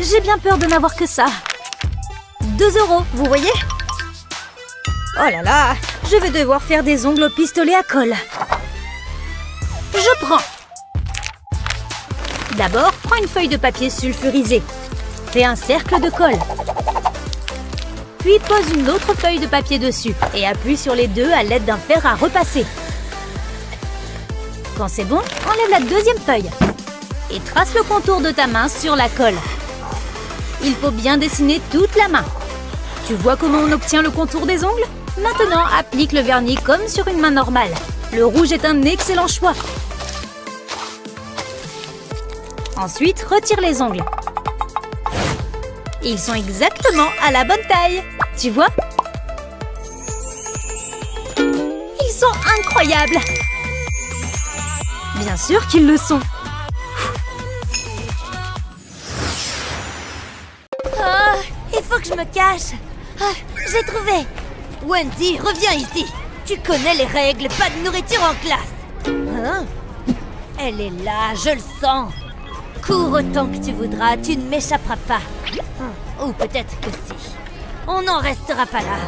J'ai bien peur de n'avoir que ça. 2 €, vous voyez? Oh là là, je vais devoir faire des ongles au pistolet à colle. Je prends. D'abord, prends une feuille de papier sulfurisé. Fais un cercle de colle. Puis pose une autre feuille de papier dessus et appuie sur les deux à l'aide d'un fer à repasser. Quand c'est bon, enlève la deuxième feuille et trace le contour de ta main sur la colle. Il faut bien dessiner toute la main. Tu vois comment on obtient le contour des ongles? Maintenant, applique le vernis comme sur une main normale. Le rouge est un excellent choix. Ensuite, retire les ongles. Ils sont exactement à la bonne taille. Tu vois? Ils sont incroyables. Bien sûr qu'ils le sont. Oh, il faut que je me cache. Ah, j'ai trouvé. Wendy, reviens ici. Tu connais les règles, pas de nourriture en classe. Hein? Elle est là, je le sens. Cours autant que tu voudras, tu ne m'échapperas pas. Ou peut-être que si. On n'en restera pas là.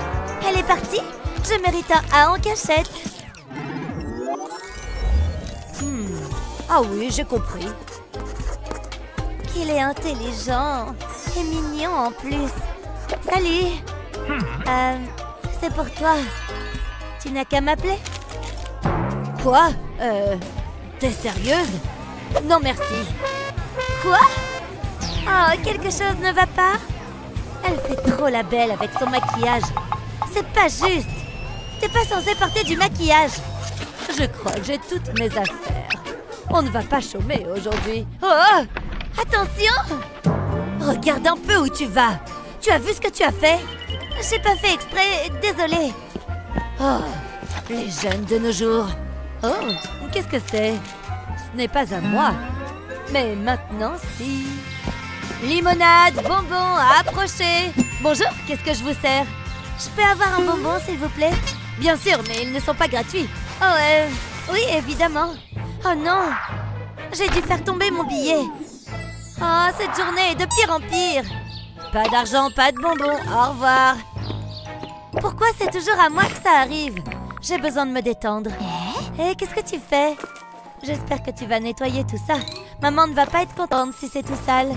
Elle est partie? Je mérite un A en cachette. Ah oui, j'ai compris. Qu'il est intelligent et mignon en plus. Salut. C'est pour toi. Tu n'as qu'à m'appeler. Quoi? T'es sérieuse? Non merci. Quoi? Oh, quelque chose ne va pas? Elle fait trop la belle avec son maquillage. C'est pas juste. T'es pas censée porter du maquillage. Je crois que j'ai toutes mes affaires. On ne va pas chômer aujourd'hui. Oh! Attention! Regarde un peu où tu vas. Tu as vu ce que tu as fait? J'ai pas fait exprès, désolée. Oh, Les jeunes de nos jours. Oh, qu'est-ce que c'est? Ce n'est pas à moi. Mais maintenant, si. Limonade, bonbons, approchez. Bonjour, qu'est-ce que je vous sers? Je peux avoir un bonbon, s'il vous plaît? Bien sûr, mais ils ne sont pas gratuits. Oh, oui, évidemment. Oh non, j'ai dû faire tomber mon billet. Oh, cette journée est de pire en pire. Pas d'argent, pas de bonbons, au revoir. Pourquoi c'est toujours à moi que ça arrive? J'ai besoin de me détendre. Hé, qu'est-ce que tu fais? J'espère que tu vas nettoyer tout ça. Maman ne va pas être contente si c'est tout sale.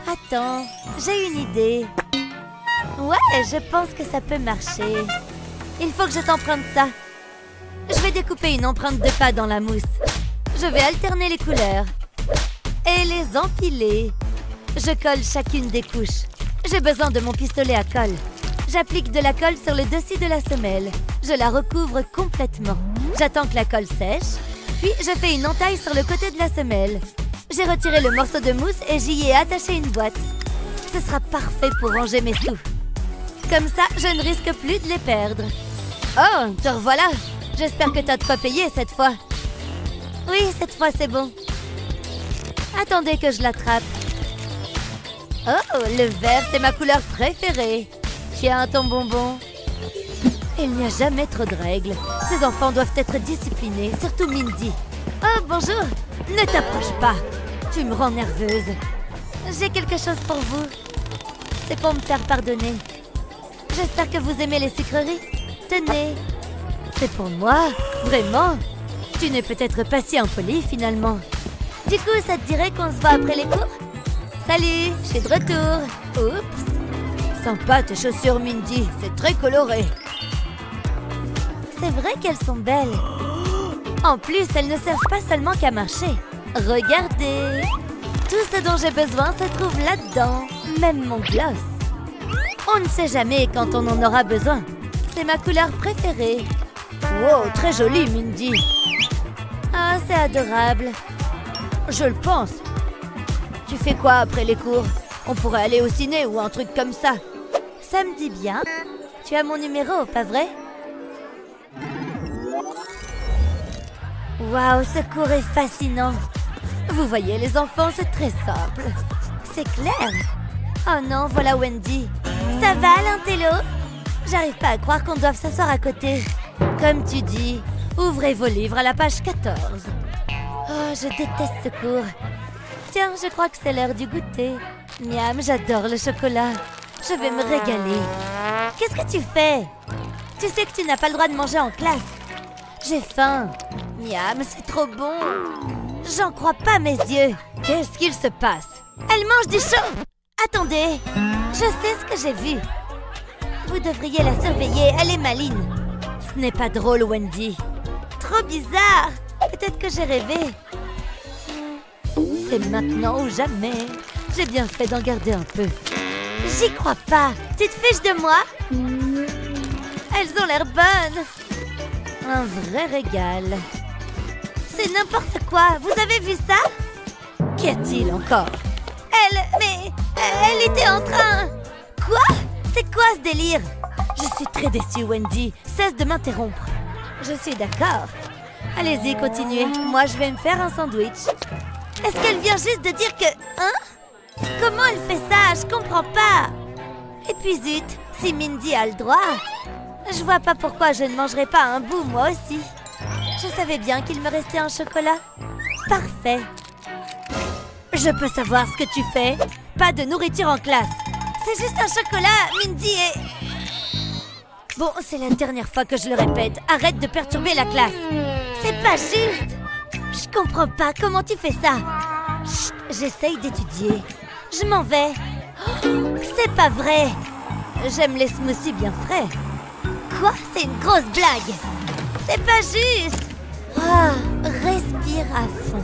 Attends, j'ai une idée. Ouais, je pense que ça peut marcher. Il faut que je t'emprunte ça. Je vais découper une empreinte de pas dans la mousse. Je vais alterner les couleurs et les empiler. Je colle chacune des couches. J'ai besoin de mon pistolet à colle. J'applique de la colle sur le dessus de la semelle. Je la recouvre complètement. J'attends que la colle sèche. Puis je fais une entaille sur le côté de la semelle. J'ai retiré le morceau de mousse et j'y ai attaché une boîte. Ce sera parfait pour ranger mes sous. Comme ça, je ne risque plus de les perdre. Oh, te revoilà! J'espère que t'as de quoi payer cette fois. Oui, cette fois c'est bon. Attendez que je l'attrape. Oh, le vert, c'est ma couleur préférée. Tiens, ton bonbon. Il n'y a jamais trop de règles. Ces enfants doivent être disciplinés, surtout Mindy. Oh, bonjour. Ne t'approche pas. Tu me rends nerveuse. J'ai quelque chose pour vous. C'est pour me faire pardonner. J'espère que vous aimez les sucreries. Tenez. C'est pour moi? Vraiment? Tu n'es peut-être pas si impoli, finalement. Du coup, ça te dirait qu'on se voit après les cours? Salut, je suis de retour. Oups. Sympa tes chaussures, Mindy. C'est très coloré. C'est vrai qu'elles sont belles. En plus, elles ne servent pas seulement qu'à marcher. Regardez. Tout ce dont j'ai besoin se trouve là-dedans. Même mon gloss. On ne sait jamais quand on en aura besoin. C'est ma couleur préférée. Wow, très jolie, Mindy. Ah, c'est adorable. Je le pense. Tu fais quoi après les cours? On pourrait aller au ciné ou un truc comme ça. Ça me dit bien. Tu as mon numéro, pas vrai? Waouh, ce cours est fascinant. Vous voyez, les enfants, c'est très simple. C'est clair. Oh non, voilà Wendy. Ça va, l'intello? J'arrive pas à croire qu'on doive s'asseoir à côté. Comme tu dis, ouvrez vos livres à la page 14. Oh, je déteste ce cours. Tiens, je crois que c'est l'heure du goûter. Miam, j'adore le chocolat. Je vais me régaler. Qu'est-ce que tu fais? Tu sais que tu n'as pas le droit de manger en classe. J'ai faim. Miam, c'est trop bon. J'en crois pas mes yeux. Qu'est-ce qu'il se passe? Elle mange du chaud. Attendez, je sais ce que j'ai vu. Vous devriez la surveiller, elle est maligne. Ce n'est pas drôle, Wendy. Trop bizarre. Peut-être que j'ai rêvé. C'est maintenant ou jamais. J'ai bien fait d'en garder un peu. J'y crois pas. Tu te fiches de moi? Elles ont l'air bonnes. Un vrai régal. C'est n'importe quoi. Vous avez vu ça? Qu'y a-t-il encore? Elle était en train... Quoi? C'est quoi ce délire? Je suis très déçue, Wendy. Cesse de m'interrompre. Je suis d'accord. Allez-y, continuez. Moi, je vais me faire un sandwich. Est-ce qu'elle vient juste de dire que... Hein? Comment elle fait ça? Je comprends pas. Et puis zut, si Mindy a le droit, je vois pas pourquoi je ne mangerai pas un bout, moi aussi. Je savais bien qu'il me restait un chocolat. Parfait. Je peux savoir ce que tu fais? Pas de nourriture en classe. C'est juste un chocolat, Mindy et... Bon, c'est la dernière fois que je le répète. Arrête de perturber la classe. C'est pas juste. Je comprends pas. Comment tu fais ça? Chut, j'essaye d'étudier. Je m'en vais. Oh, c'est pas vrai. J'aime les smoothies bien frais. Quoi? C'est une grosse blague. C'est pas juste. Ah, respire à fond.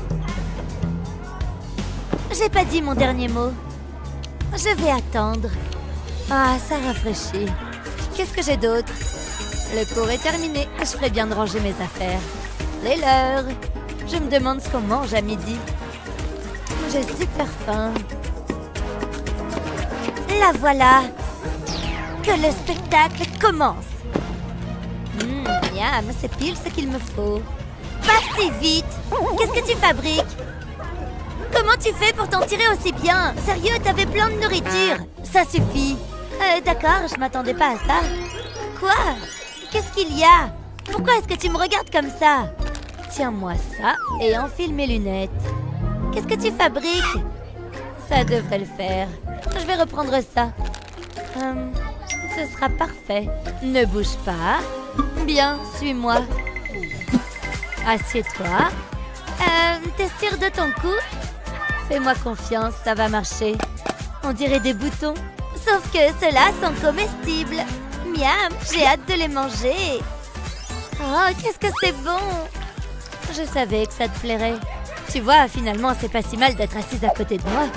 J'ai pas dit mon dernier mot. Je vais attendre. Ah, ça rafraîchit. Qu'est-ce que j'ai d'autre? Le cours est terminé. Je ferais bien de ranger mes affaires. C'est l'heure. Je me demande ce qu'on mange à midi. J'ai super faim. La voilà. Que le spectacle commence. Miam, c'est pile ce qu'il me faut. Pas si vite. Qu'est-ce que tu fabriques? Comment tu fais pour t'en tirer aussi bien? Sérieux, t'avais plein de nourriture. Ça suffit. D'accord, je m'attendais pas à ça. Quoi? Qu'est-ce qu'il y a? Pourquoi est-ce que tu me regardes comme ça? Tiens-moi ça et enfile mes lunettes. Qu'est-ce que tu fabriques? Ça devrait le faire. Je vais reprendre ça. Ce sera parfait. Ne bouge pas. Bien, suis-moi. Assieds-toi. T'es sûre de ton coup? Fais-moi confiance, ça va marcher. On dirait des boutons. Sauf que ceux-là sont comestibles. Miam, j'ai hâte de les manger. Oh, qu'est-ce que c'est bon! Je savais que ça te plairait. Tu vois, finalement, c'est pas si mal d'être assise à côté de moi.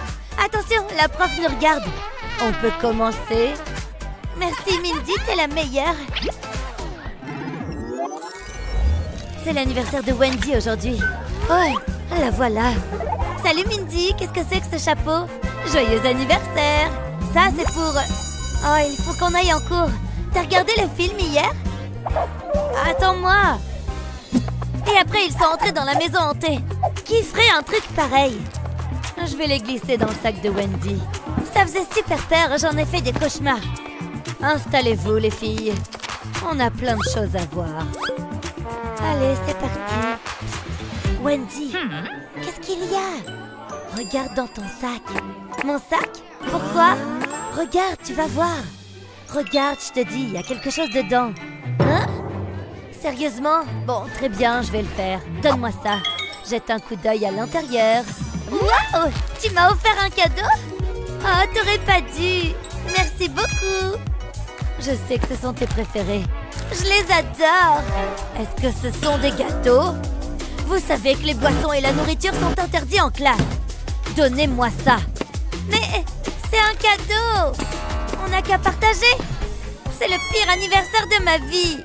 Attention, la prof nous regarde. On peut commencer. Merci Mindy, t'es la meilleure. C'est l'anniversaire de Wendy aujourd'hui. Oh, la voilà. Salut Mindy, qu'est-ce que c'est que ce chapeau? Joyeux anniversaire. Ça, c'est pour... Oh, il faut qu'on aille en cours. T'as regardé le film hier? Attends-moi. Et après, ils sont entrés dans la maison hantée. Qui ferait un truc pareil? Je vais les glisser dans le sac de Wendy. Ça faisait super peur, j'en ai fait des cauchemars. Installez-vous, les filles. On a plein de choses à voir. Allez, c'est parti. Psst. Wendy, qu'est-ce qu'il y a? Regarde dans ton sac. Mon sac? Pourquoi? Regarde, tu vas voir. Regarde, je te dis, il y a quelque chose dedans. Hein? Sérieusement? Bon, très bien, je vais le faire. Donne-moi ça. Jette un coup d'œil à l'intérieur. Waouh! Tu m'as offert un cadeau? Oh, t'aurais pas dû. Merci beaucoup. Je sais que ce sont tes préférés. Je les adore. Est-ce que ce sont des gâteaux? Vous savez que les boissons et la nourriture sont interdits en classe. Donnez-moi ça. Mais c'est un cadeau. On n'a qu'à partager. C'est le pire anniversaire de ma vie.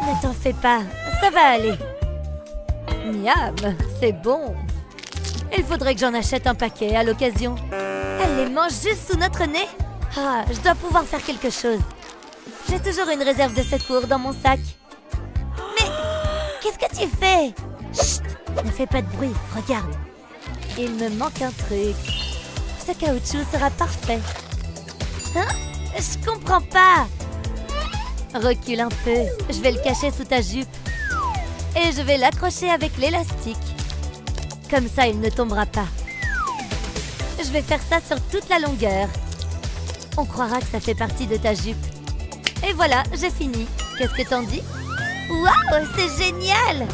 Ne t'en fais pas, ça va aller. Miam, c'est bon. Il faudrait que j'en achète un paquet à l'occasion. Elle les mange juste sous notre nez. Ah, je dois pouvoir faire quelque chose. J'ai toujours une réserve de secours dans mon sac. Mais qu'est-ce que tu fais? Chut, ne fais pas de bruit, regarde. Il me manque un truc. Ce caoutchouc sera parfait. Hein? Je comprends pas. Recule un peu. Je vais le cacher sous ta jupe. Et je vais l'accrocher avec l'élastique. Comme ça, il ne tombera pas. Je vais faire ça sur toute la longueur. On croira que ça fait partie de ta jupe. Et voilà, j'ai fini. Qu'est-ce que t'en dis? Waouh, c'est génial!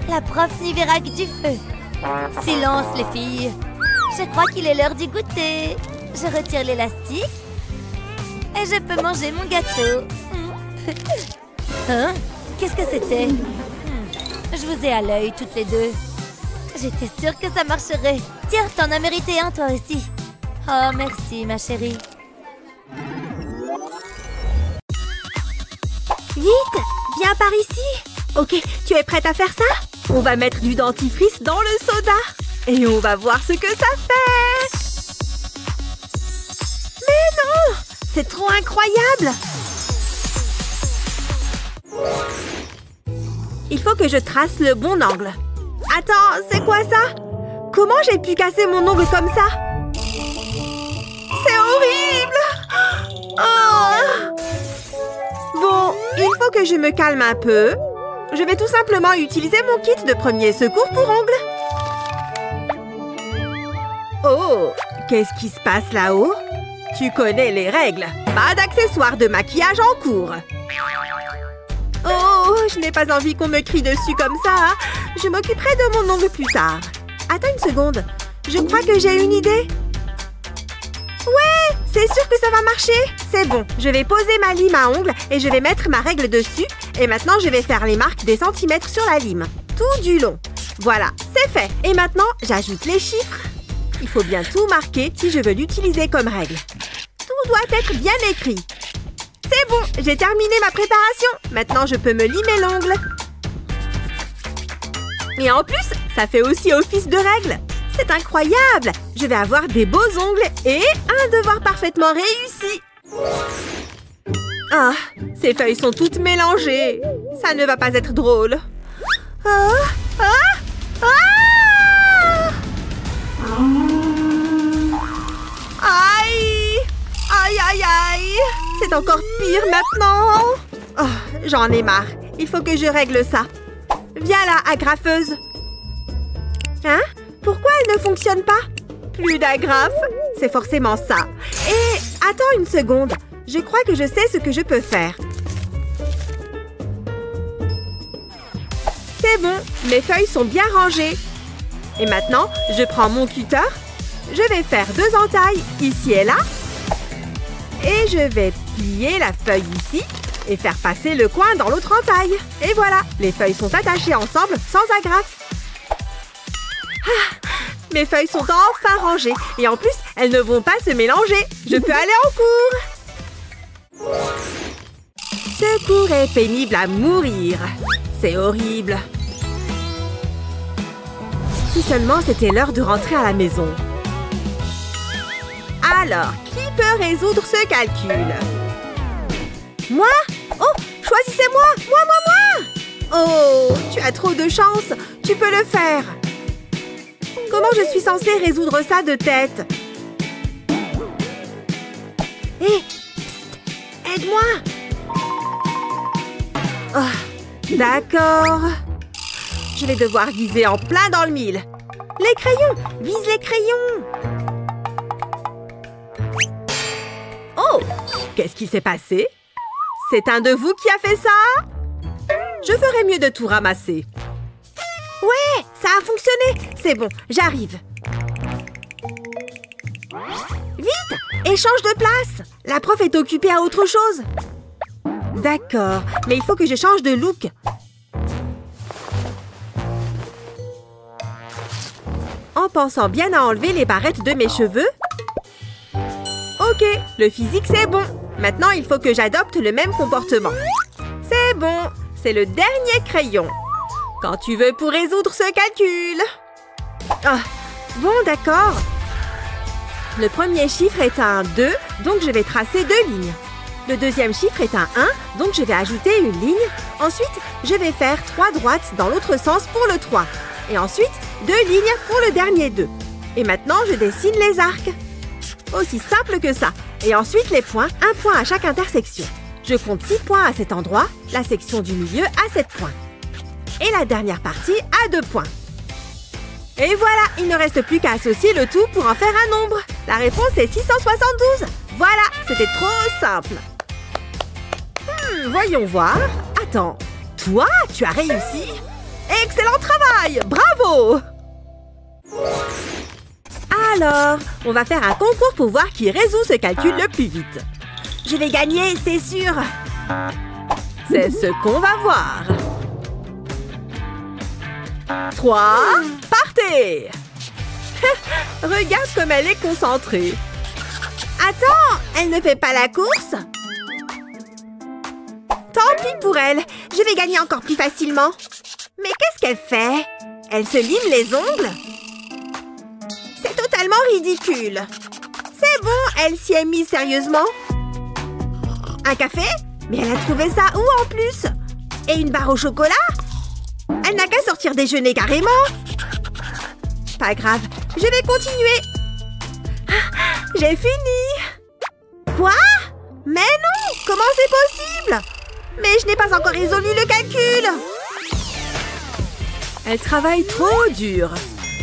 La prof n'y verra que du feu. Silence, les filles. Je crois qu'il est l'heure du goûter. Je retire l'élastique. Et je peux manger mon gâteau. Hein? Qu'est-ce que c'était? Je vous ai à l'œil toutes les deux. J'étais sûre que ça marcherait. Tiens, t'en as mérité un toi aussi. Oh, merci ma chérie. Vite, viens par ici. Ok, tu es prête à faire ça? On va mettre du dentifrice dans le soda. Et on va voir ce que ça fait. Mais non! C'est trop incroyable! Il faut que je trace le bon angle. Attends, c'est quoi ça? Comment j'ai pu casser mon ongle comme ça? C'est horrible! Oh! Bon, il faut que je me calme un peu. Je vais tout simplement utiliser mon kit de premier secours pour ongles. Oh! Qu'est-ce qui se passe là-haut? Tu connais les règles. Pas d'accessoires de maquillage en cours. Oh, je n'ai pas envie qu'on me crie dessus comme ça. Je m'occuperai de mon ongle plus tard. Attends une seconde. Je crois que j'ai une idée. Ouais, c'est sûr que ça va marcher. C'est bon, je vais poser ma lime à ongles et je vais mettre ma règle dessus. Et maintenant, je vais faire les marques des centimètres sur la lime. Tout du long. Voilà, c'est fait. Et maintenant, j'ajoute les chiffres. Il faut bien tout marquer si je veux l'utiliser comme règle. Tout doit être bien écrit. C'est bon, j'ai terminé ma préparation. Maintenant, je peux me limer l'ongle. Et en plus, ça fait aussi office de règle. C'est incroyable. Je vais avoir des beaux ongles et un devoir parfaitement réussi. Ah, ces feuilles sont toutes mélangées. Ça ne va pas être drôle. Aïe! Aïe, aïe, aïe! C'est encore pire maintenant! Oh, j'en ai marre. Il faut que je règle ça. Viens là, agrafeuse. Hein? Pourquoi elle ne fonctionne pas? Plus d'agrafe? C'est forcément ça. Et attends une seconde. Je crois que je sais ce que je peux faire. C'est bon, mes feuilles sont bien rangées. Et maintenant, je prends mon cutter. Je vais faire 2 entailles ici et là. Et je vais plier la feuille ici et faire passer le coin dans l'autre entaille. Et voilà, les feuilles sont attachées ensemble sans agrafe. Ah, mes feuilles sont enfin rangées. Et en plus, elles ne vont pas se mélanger. Je peux aller en cours. Ce cours est pénible à mourir. C'est horrible. Si seulement c'était l'heure de rentrer à la maison. Alors, qui peut résoudre ce calcul? Moi? Oh, choisissez-moi! Moi! Oh, tu as trop de chance. Tu peux le faire. Comment je suis censée résoudre ça de tête? Hé! Aide-moi! Oh, d'accord. Je vais devoir viser en plein dans le mille. Les crayons! Vise les crayons! Oh! Qu'est-ce qui s'est passé? C'est un de vous qui a fait ça? Je ferais mieux de tout ramasser. Ouais! Ça a fonctionné! C'est bon, j'arrive. Vite! Échange de place! La prof est occupée à autre chose. D'accord, mais il faut que je change de look. En pensant bien à enlever les barrettes de mes cheveux. Ok, le physique c'est bon. Maintenant, il faut que j'adopte le même comportement. C'est bon, c'est le dernier crayon. Quand tu veux pour résoudre ce calcul. Ah, bon, d'accord. Le premier chiffre est un 2, donc je vais tracer 2 lignes. Le deuxième chiffre est un 1, donc je vais ajouter une ligne. Ensuite, je vais faire 3 droites dans l'autre sens pour le 3. Et ensuite, 2 lignes pour le dernier 2. Et maintenant, je dessine les arcs. Aussi simple que ça. Et ensuite, les points, 1 point à chaque intersection. Je compte 6 points à cet endroit, la section du milieu à 7 points. Et la dernière partie à 2 points. Et voilà, il ne reste plus qu'à associer le tout pour en faire un nombre. La réponse est 672. Voilà, c'était trop simple. Voyons voir. Attends, toi, tu as réussi? Excellent travail! Bravo! Alors, on va faire un concours pour voir qui résout ce calcul le plus vite. Je vais gagner, c'est sûr. C'est ce qu'on va voir. 3, partez! Regarde comme elle est concentrée. Attends, elle ne fait pas la course? Tant pis pour elle, je vais gagner encore plus facilement. Mais qu'est-ce qu'elle fait? Elle se lime les ongles? C'est totalement ridicule. C'est bon, elle s'y est mise sérieusement. Un café? Mais elle a trouvé ça où en plus? Et une barre au chocolat? Elle n'a qu'à sortir déjeuner carrément. Pas grave, je vais continuer. J'ai fini. Quoi? Mais non! Comment c'est possible? Mais je n'ai pas encore résolu le calcul. Elle travaille trop dur.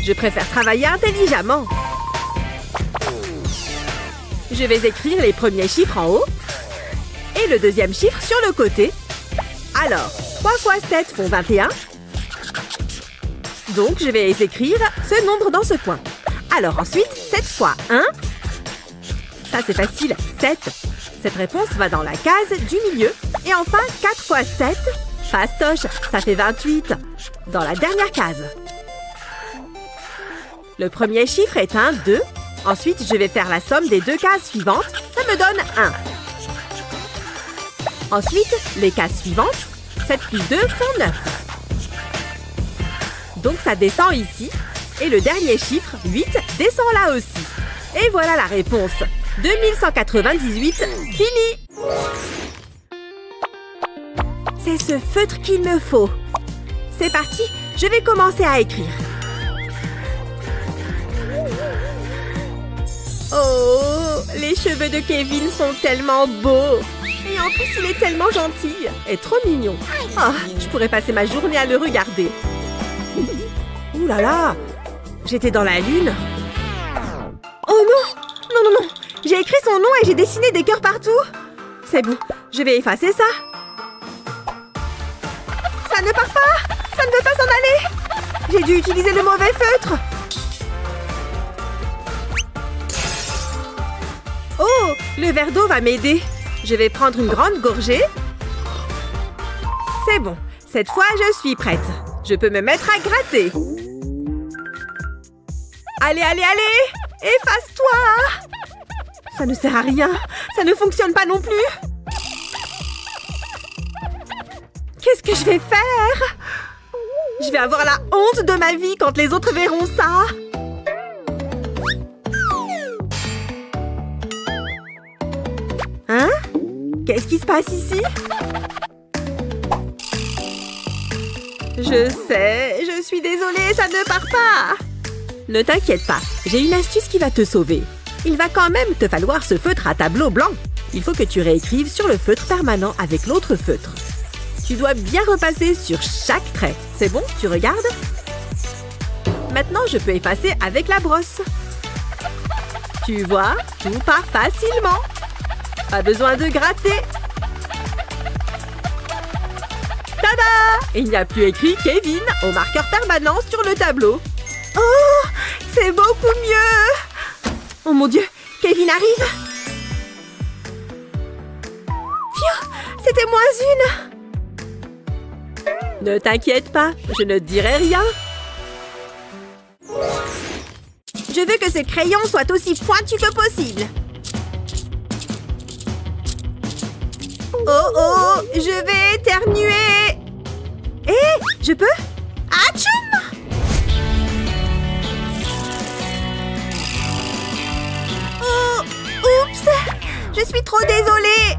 Je préfère travailler intelligemment. Je vais écrire les premiers chiffres en haut et le deuxième chiffre sur le côté. Alors, 3 fois 7 font 21. Donc, je vais écrire ce nombre dans ce coin. Alors ensuite, 7 fois 1. Ça, c'est facile, 7. Cette réponse va dans la case du milieu. Et enfin, 4 fois 7. Fastoche, ça fait 28. Dans la dernière case. Le premier chiffre est un 2. Ensuite, je vais faire la somme des 2 cases suivantes. Ça me donne 1. Ensuite, les cases suivantes. 7 plus 2 font 9. Donc, ça descend ici. Et le dernier chiffre, 8, descend là aussi. Et voilà la réponse. 2198, fini! C'est ce feutre qu'il me faut. C'est parti, je vais commencer à écrire. Oh, les cheveux de Kevin sont tellement beaux. Et en plus, il est tellement gentil. Et trop mignon. Oh, je pourrais passer ma journée à le regarder. Ouh là là, j'étais dans la lune. Oh non, non, non, non. J'ai écrit son nom et j'ai dessiné des cœurs partout. C'est bon, je vais effacer ça. Ça ne part pas. Ça ne veut pas s'en aller. J'ai dû utiliser le mauvais feutre. Oh, le verre d'eau va m'aider. Je vais prendre une grande gorgée. C'est bon. Cette fois, je suis prête. Je peux me mettre à gratter. Allez, allez, allez! Efface-toi! Ça ne sert à rien. Ça ne fonctionne pas non plus. Qu'est-ce que je vais faire? Je vais avoir la honte de ma vie quand les autres verront ça. Hein? Qu'est-ce qui se passe ici? Je sais, je suis désolée, ça ne part pas. Ne t'inquiète pas, j'ai une astuce qui va te sauver. Il va quand même te falloir ce feutre à tableau blanc. Il faut que tu réécrives sur le feutre permanent avec l'autre feutre. Tu dois bien repasser sur chaque trait. C'est bon? Tu regardes? Maintenant, je peux effacer avec la brosse. Tu vois, tout part facilement. Pas besoin de gratter. Tada! Il n'y a plus écrit Kevin au marqueur permanent sur le tableau. Oh, c'est beaucoup mieux! Oh mon Dieu, Kevin arrive! Phew, c'était moins une! Ne t'inquiète pas, je ne dirai rien. Je veux que ce crayon soit aussi pointu que possible. Oh oh, je vais éternuer. Eh, je peux? Atchoum! Oh, oups! Je suis trop désolée.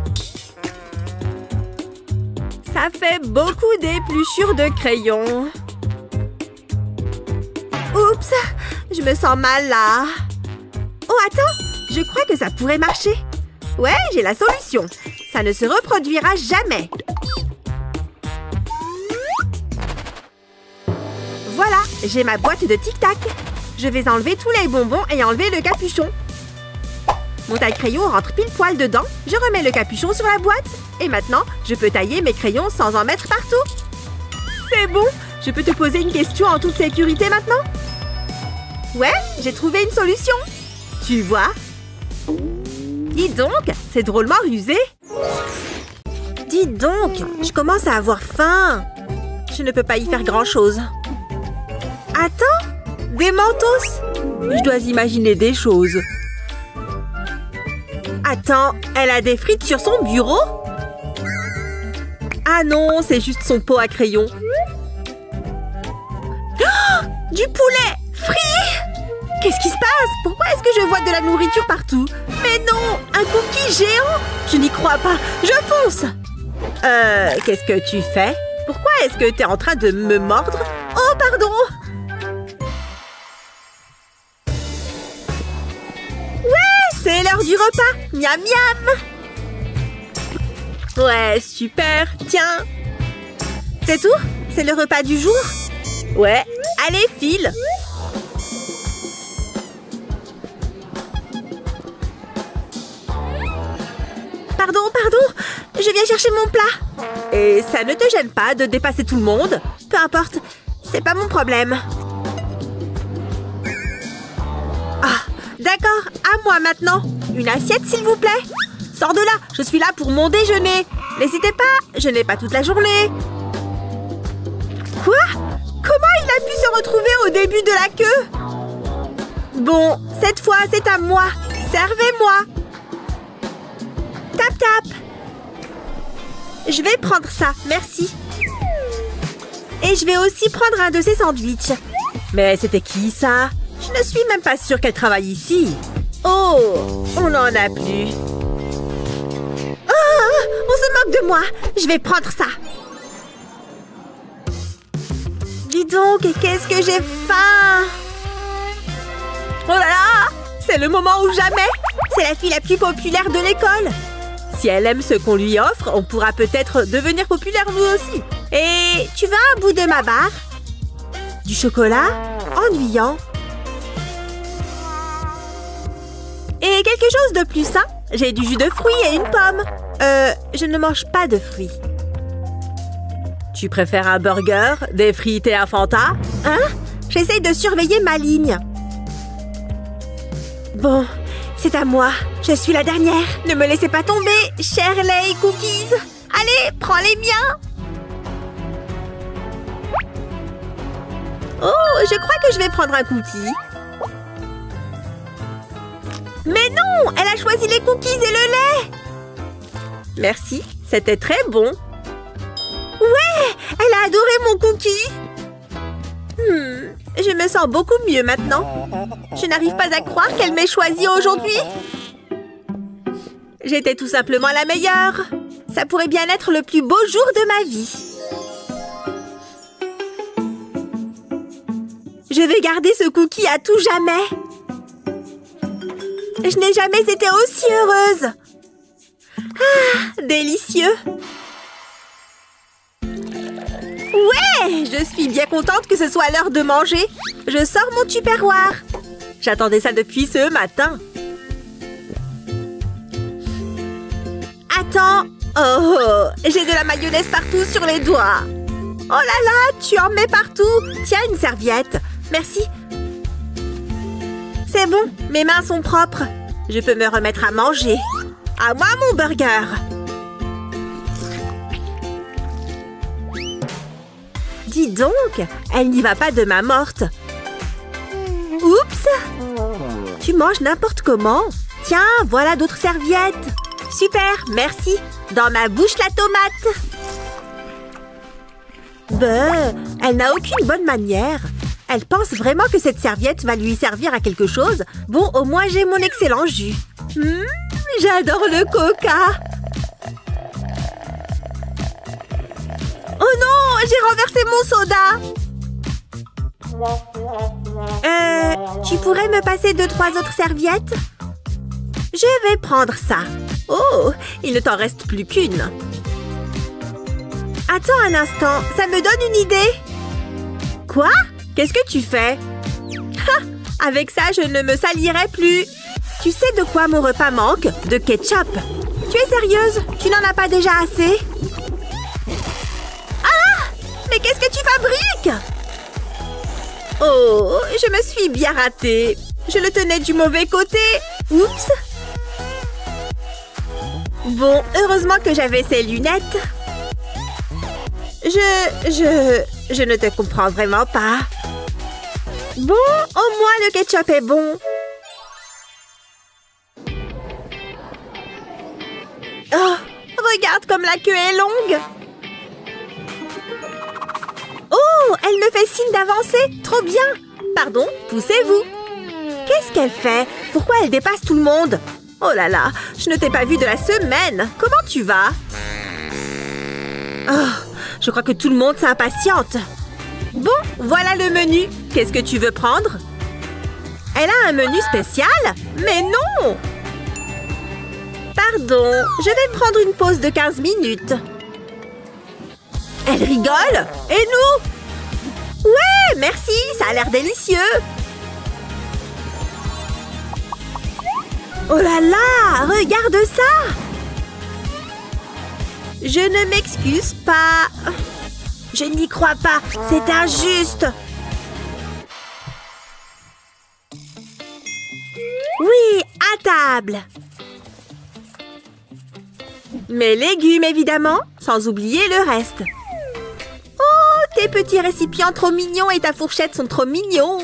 Ça fait beaucoup d'épluchures de crayon. Oups! Je me sens mal là. Oh, attends! Je crois que ça pourrait marcher. Ouais, j'ai la solution. Ça ne se reproduira jamais. Voilà, j'ai ma boîte de tic-tac. Je vais enlever tous les bonbons et enlever le capuchon. Mon taille-crayon rentre pile poil dedans. Je remets le capuchon sur la boîte. Et maintenant, je peux tailler mes crayons sans en mettre partout. C'est bon. Je peux te poser une question en toute sécurité maintenant? Ouais, j'ai trouvé une solution. Tu vois? Dis donc, c'est drôlement rusé. Dis donc, je commence à avoir faim. Je ne peux pas y faire grand-chose. Attends, des mentos? Je dois imaginer des choses. Attends, elle a des frites sur son bureau? Ah non, c'est juste son pot à crayon. Oh, du poulet frit! Qu'est-ce qui se passe? Pourquoi est-ce que je vois de la nourriture partout? Mais non! Un cookie géant? Je n'y crois pas! Je fonce! Qu'est-ce que tu fais? Pourquoi est-ce que t'es en train de me mordre? Oh, pardon! Ouais! C'est l'heure du repas! Miam miam! Ouais, super! Tiens! C'est tout? C'est le repas du jour? Ouais! Allez, file! Pardon, pardon, je viens chercher mon plat. Et ça ne te gêne pas de dépasser tout le monde? Peu importe, c'est pas mon problème. Ah, d'accord, à moi maintenant. Une assiette, s'il vous plaît. Sors de là, je suis là pour mon déjeuner. N'hésitez pas, je n'ai pas toute la journée. Quoi? Comment il a pu se retrouver au début de la queue? Bon, cette fois, c'est à moi. Servez-moi. Tap, tap. Je vais prendre ça, merci. Et je vais aussi prendre un de ces sandwichs. Mais c'était qui, ça? Je ne suis même pas sûre qu'elle travaille ici. Oh, on n'en a plus. Oh, on se moque de moi. Je vais prendre ça. dis donc, qu'est-ce que j'ai faim! Oh là là! C'est le moment ou jamais! C'est la fille la plus populaire de l'école! Si elle aime ce qu'on lui offre, on pourra peut-être devenir populaire nous aussi! Et tu veux un bout de ma barre? Du chocolat? Ennuyant! Et quelque chose de plus sain? J'ai du jus de fruits et une pomme! Je ne mange pas de fruits. Tu préfères un burger, des frites et un Fanta? Hein? J'essaye de surveiller ma ligne. Bon, c'est à moi. Je suis la dernière. Ne me laissez pas tomber, chers Lay Cookies. Allez, prends les miens. Oh, je crois que je vais prendre un cookie. Mais non, elle a choisi les cookies et le lait. Merci, c'était très bon. Ouais, elle a adoré mon cookie. Je me sens beaucoup mieux maintenant. Je n'arrive pas à croire qu'elle m'ait choisi aujourd'hui. J'étais tout simplement la meilleure. Ça pourrait bien être le plus beau jour de ma vie. Je vais garder ce cookie à tout jamais. Je n'ai jamais été aussi heureuse. Ah, délicieux. Ouais, je suis bien contente que ce soit l'heure de manger. Je sors mon tupperware. J'attendais ça depuis ce matin. Attends. Oh, j'ai de la mayonnaise partout sur les doigts. Oh là là, tu en mets partout. Tiens, une serviette. Merci. C'est bon, mes mains sont propres. Je peux me remettre à manger. À moi, mon burger. Dis donc, elle n'y va pas de main morte. Oups! Tu manges n'importe comment. Tiens, voilà d'autres serviettes. Super, merci. Dans ma bouche, la tomate. Elle n'a aucune bonne manière. Elle pense vraiment que cette serviette va lui servir à quelque chose. Bon, au moins j'ai mon excellent jus. J'adore le coca. Oh non, j'ai renversé mon soda. Tu pourrais me passer 2-3 autres serviettes? Je vais prendre ça. Oh, il ne t'en reste plus qu'une. Attends un instant, ça me donne une idée. Quoi? Qu'est-ce que tu fais? Ha! Avec ça, je ne me salirai plus. Tu sais de quoi mon repas manque? De ketchup. Tu es sérieuse? Tu n'en as pas déjà assez? Ah! Mais qu'est-ce que tu fabriques? Oh, je me suis bien ratée. Je le tenais du mauvais côté. Oups! Bon, heureusement que j'avais ces lunettes. Je ne te comprends vraiment pas. Bon, au moins le ketchup est bon. Oh, regarde comme la queue est longue. Oh, elle me fait signe d'avancer. Trop bien. Pardon, poussez-vous. Qu'est-ce qu'elle fait? Pourquoi elle dépasse tout le monde? Oh là là, je ne t'ai pas vu de la semaine. Comment tu vas? Oh, je crois que tout le monde s'impatiente. Bon, voilà le menu. Qu'est-ce que tu veux prendre? Elle a un menu spécial? Mais non! Pardon, je vais prendre une pause de 15 minutes. Elle rigole? Et nous? Ouais, merci, ça a l'air délicieux. Oh là là, regarde ça! Je ne m'excuse pas. Je n'y crois pas, c'est injuste. Oui, à table. Mes légumes, évidemment, sans oublier le reste. Oh, tes petits récipients trop mignons et ta fourchette sont trop mignons.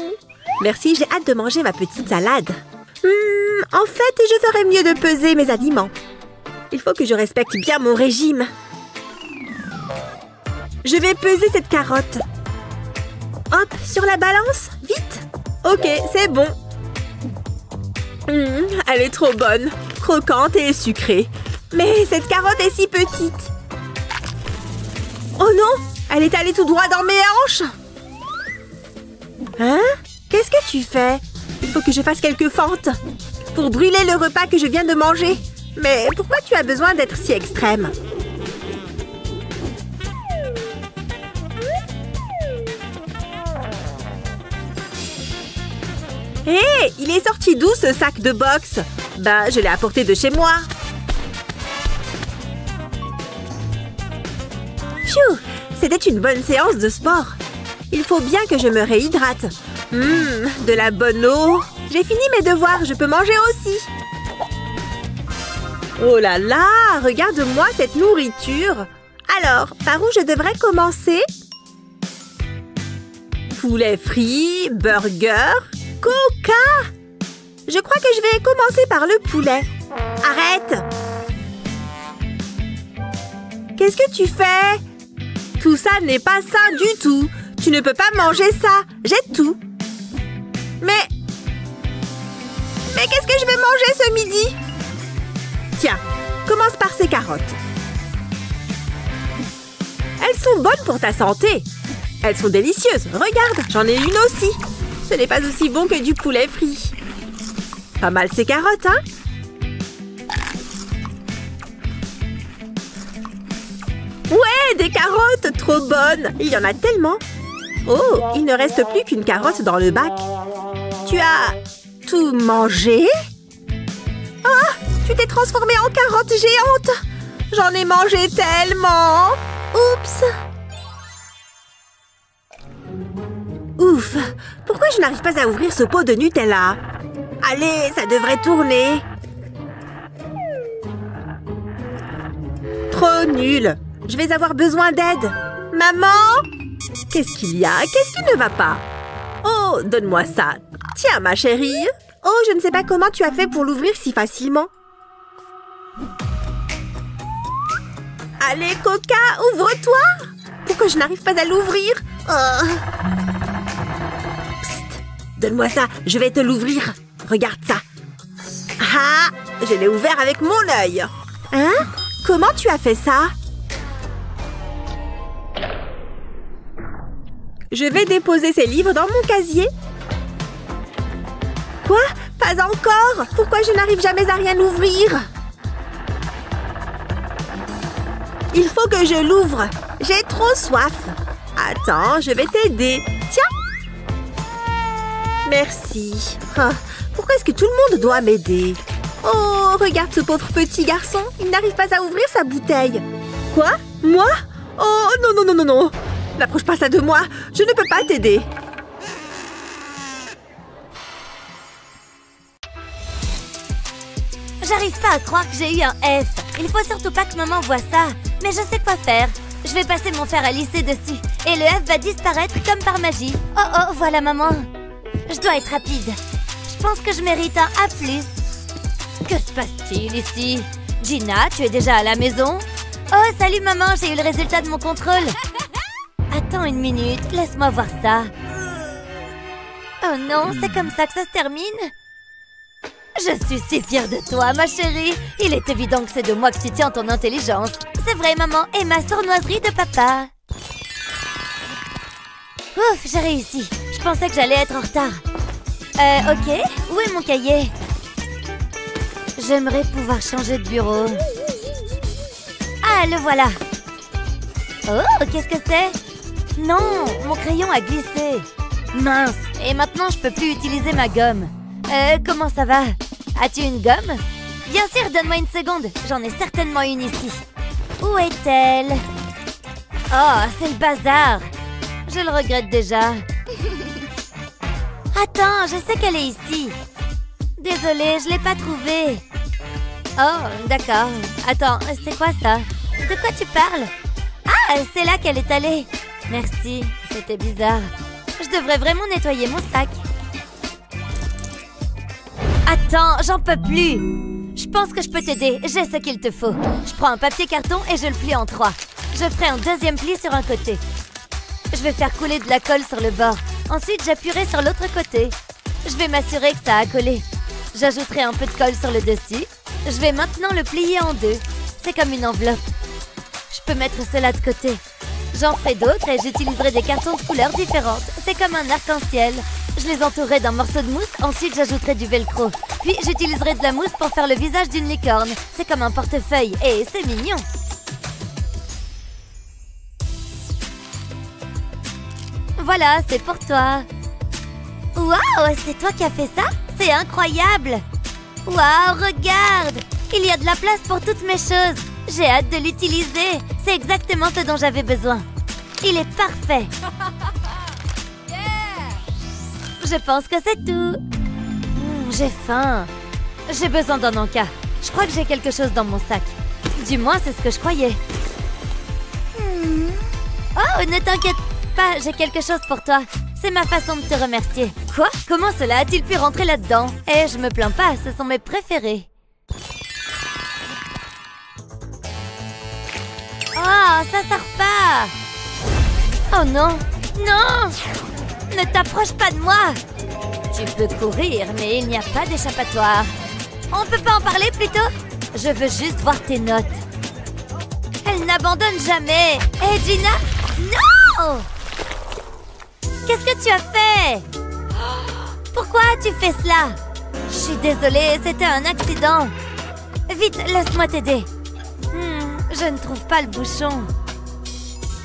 Merci, j'ai hâte de manger ma petite salade. En fait, je ferais mieux de peser mes aliments. Il faut que je respecte bien mon régime. Je vais peser cette carotte. Hop, sur la balance, vite. Ok, c'est bon. Elle est trop bonne, croquante et sucrée. Mais cette carotte est si petite. Oh non, elle est allée tout droit dans mes hanches. Hein? Qu'est-ce que tu fais? Il faut que je fasse quelques fentes pour brûler le repas que je viens de manger. Mais pourquoi tu as besoin d'être si extrême? Hé, il est sorti d'où ce sac de boxe? Ben, je l'ai apporté de chez moi. Pfiou, c'était une bonne séance de sport. Il faut bien que je me réhydrate. De la bonne eau. J'ai fini mes devoirs, je peux manger aussi. Oh là là, regarde-moi cette nourriture. Alors, par où je devrais commencer? Poulet frit, burger, coca. Je crois que je vais commencer par le poulet. Arrête! Qu'est-ce que tu fais? Tout ça n'est pas sain du tout. Tu ne peux pas manger ça. Jette tout. Mais qu'est-ce que je vais manger ce midi? Tiens, commence par ces carottes. Elles sont bonnes pour ta santé. Elles sont délicieuses. Regarde, j'en ai une aussi. Ce n'est pas aussi bon que du poulet frit. Pas mal ces carottes, hein? Ouais, des carottes, trop bonnes. Il y en a tellement. Oh, il ne reste plus qu'une carotte dans le bac. Tu as tout mangé? Oh, tu t'es transformée en carotte géante. J'en ai mangé tellement. Oups. Ouf, pourquoi je n'arrive pas à ouvrir ce pot de Nutella? Allez, ça devrait tourner. Trop nul. Je vais avoir besoin d'aide. Maman? Qu'est-ce qu'il y a? Qu'est-ce qui ne va pas? Oh, donne-moi ça. Tiens, ma chérie. Oh, je ne sais pas comment tu as fait pour l'ouvrir si facilement. Allez, Coca, ouvre-toi. Pourquoi je n'arrive pas à l'ouvrir? Oh. Psst, donne-moi ça, je vais te l'ouvrir. Regarde ça. Ah, je l'ai ouvert avec mon œil. Hein? Comment tu as fait ça? Je vais déposer ces livres dans mon casier. Quoi? Pas encore? Pourquoi je n'arrive jamais à rien ouvrir? Il faut que je l'ouvre. J'ai trop soif. Attends, je vais t'aider. Tiens. Merci. Oh, pourquoi est-ce que tout le monde doit m'aider? Oh, regarde ce pauvre petit garçon. Il n'arrive pas à ouvrir sa bouteille. Quoi? Moi? Oh, non, non, non, non, non. N'approche pas ça de moi. Je ne peux pas t'aider. J'arrive pas à croire que j'ai eu un F. Il faut surtout pas que maman voie ça. Mais je sais quoi faire. Je vais passer mon fer à lisser dessus. Et le F va disparaître comme par magie. Oh oh, voilà maman. Je dois être rapide. Je pense que je mérite un A+. Que se passe-t-il ici? Gina, tu es déjà à la maison? Oh, salut maman, j'ai eu le résultat de mon contrôle. Attends une minute, laisse-moi voir ça. Oh non, c'est comme ça que ça se termine? Je suis si fière de toi, ma chérie. Il est évident que c'est de moi que tu tiens ton intelligence. C'est vrai, maman, et ma sournoiserie de papa. Ouf, j'ai réussi. Je pensais que j'allais être en retard. Ok, où est mon cahier? J'aimerais pouvoir changer de bureau. Ah, le voilà. Oh, qu'est-ce que c'est? Non, mon crayon a glissé. Mince, et maintenant je peux plus utiliser ma gomme. Comment ça va? As-tu une gomme? Bien sûr, donne-moi une seconde. J'en ai certainement une ici. Où est-elle? Oh, c'est le bazar. Je le regrette déjà. Attends, je sais qu'elle est ici. Désolée, je l'ai pas trouvée. Oh, d'accord. Attends, c'est quoi ça? De quoi tu parles? Ah, c'est là qu'elle est allée. Merci, c'était bizarre. Je devrais vraiment nettoyer mon sac. Attends, j'en peux plus. Je pense que je peux t'aider, j'ai ce qu'il te faut. Je prends un papier carton et je le plie en 3. Je ferai un deuxième pli sur un côté. Je vais faire couler de la colle sur le bord. Ensuite, j'appuierai sur l'autre côté. Je vais m'assurer que ça a collé. J'ajouterai un peu de colle sur le dessus. Je vais maintenant le plier en 2. C'est comme une enveloppe. Je peux mettre cela de côté. J'en ferai d'autres et j'utiliserai des cartons de couleurs différentes. C'est comme un arc-en-ciel. Je les entourerai d'un morceau de mousse, ensuite j'ajouterai du velcro. Puis j'utiliserai de la mousse pour faire le visage d'une licorne. C'est comme un portefeuille et c'est mignon. Voilà, c'est pour toi. Waouh, c'est toi qui as fait ça? C'est incroyable! Waouh, regarde! Il y a de la place pour toutes mes choses. J'ai hâte de l'utiliser. C'est exactement ce dont j'avais besoin. Il est parfait. Je pense que c'est tout. J'ai faim. J'ai besoin d'un encas. Je crois que j'ai quelque chose dans mon sac. Du moins, c'est ce que je croyais. Oh, ne t'inquiète pas, j'ai quelque chose pour toi. C'est ma façon de te remercier. Quoi? Comment cela a-t-il pu rentrer là-dedans? Eh, je me plains pas, ce sont mes préférés. Oh, ça sort pas! Oh non! Non! Ne t'approche pas de moi! Tu peux courir, mais il n'y a pas d'échappatoire. On peut pas en parler plutôt? Je veux juste voir tes notes. Elle n'abandonne jamais! Hé, Gina! Non! Qu'est-ce que tu as fait? Pourquoi as-tu fait cela? Je suis désolée, c'était un accident. Vite, laisse-moi t'aider. Je ne trouve pas le bouchon.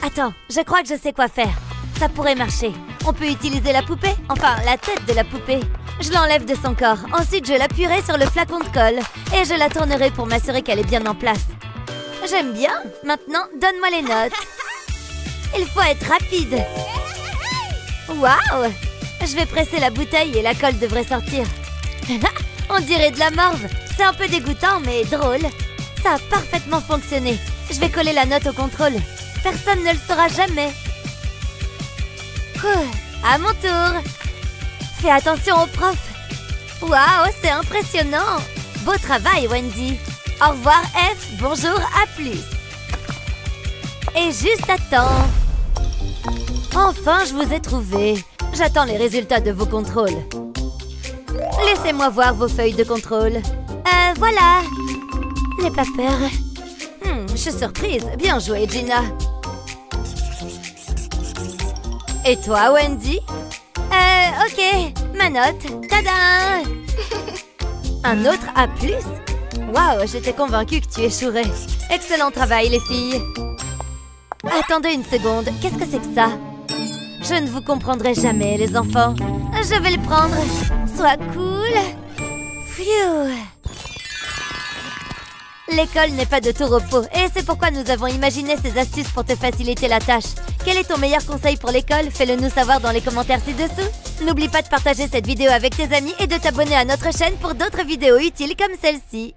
Attends, je crois que je sais quoi faire. Ça pourrait marcher. On peut utiliser la poupée, enfin la tête de la poupée. Je l'enlève de son corps. Ensuite, je l'appuierai sur le flacon de colle et je la tournerai pour m'assurer qu'elle est bien en place. J'aime bien. Maintenant, donne-moi les notes. Il faut être rapide. Waouh! Je vais presser la bouteille et la colle devrait sortir. On dirait de la morve. C'est un peu dégoûtant, mais drôle. Ça a parfaitement fonctionné. Je vais coller la note au contrôle. Personne ne le saura jamais. À mon tour. Fais attention au prof. Waouh, c'est impressionnant. Beau travail, Wendy. Au revoir, F. Bonjour, à plus. Et juste à temps. Enfin, je vous ai trouvé. J'attends les résultats de vos contrôles. Laissez-moi voir vos feuilles de contrôle. Voilà. N'aie pas peur. Je suis surprise. Bien joué, Gina. Et toi, Wendy? Ok. Ma note. Tada! Un autre A+. Waouh, j'étais convaincue que tu échouerais. Excellent travail, les filles. Attendez une seconde. Qu'est-ce que c'est que ça? Je ne vous comprendrai jamais, les enfants. Je vais le prendre. Sois cool. Phew. L'école n'est pas de tout repos, et c'est pourquoi nous avons imaginé ces astuces pour te faciliter la tâche. Quel est ton meilleur conseil pour l'école? Fais-le nous savoir dans les commentaires ci-dessous. N'oublie pas de partager cette vidéo avec tes amis et de t'abonner à notre chaîne pour d'autres vidéos utiles comme celle-ci.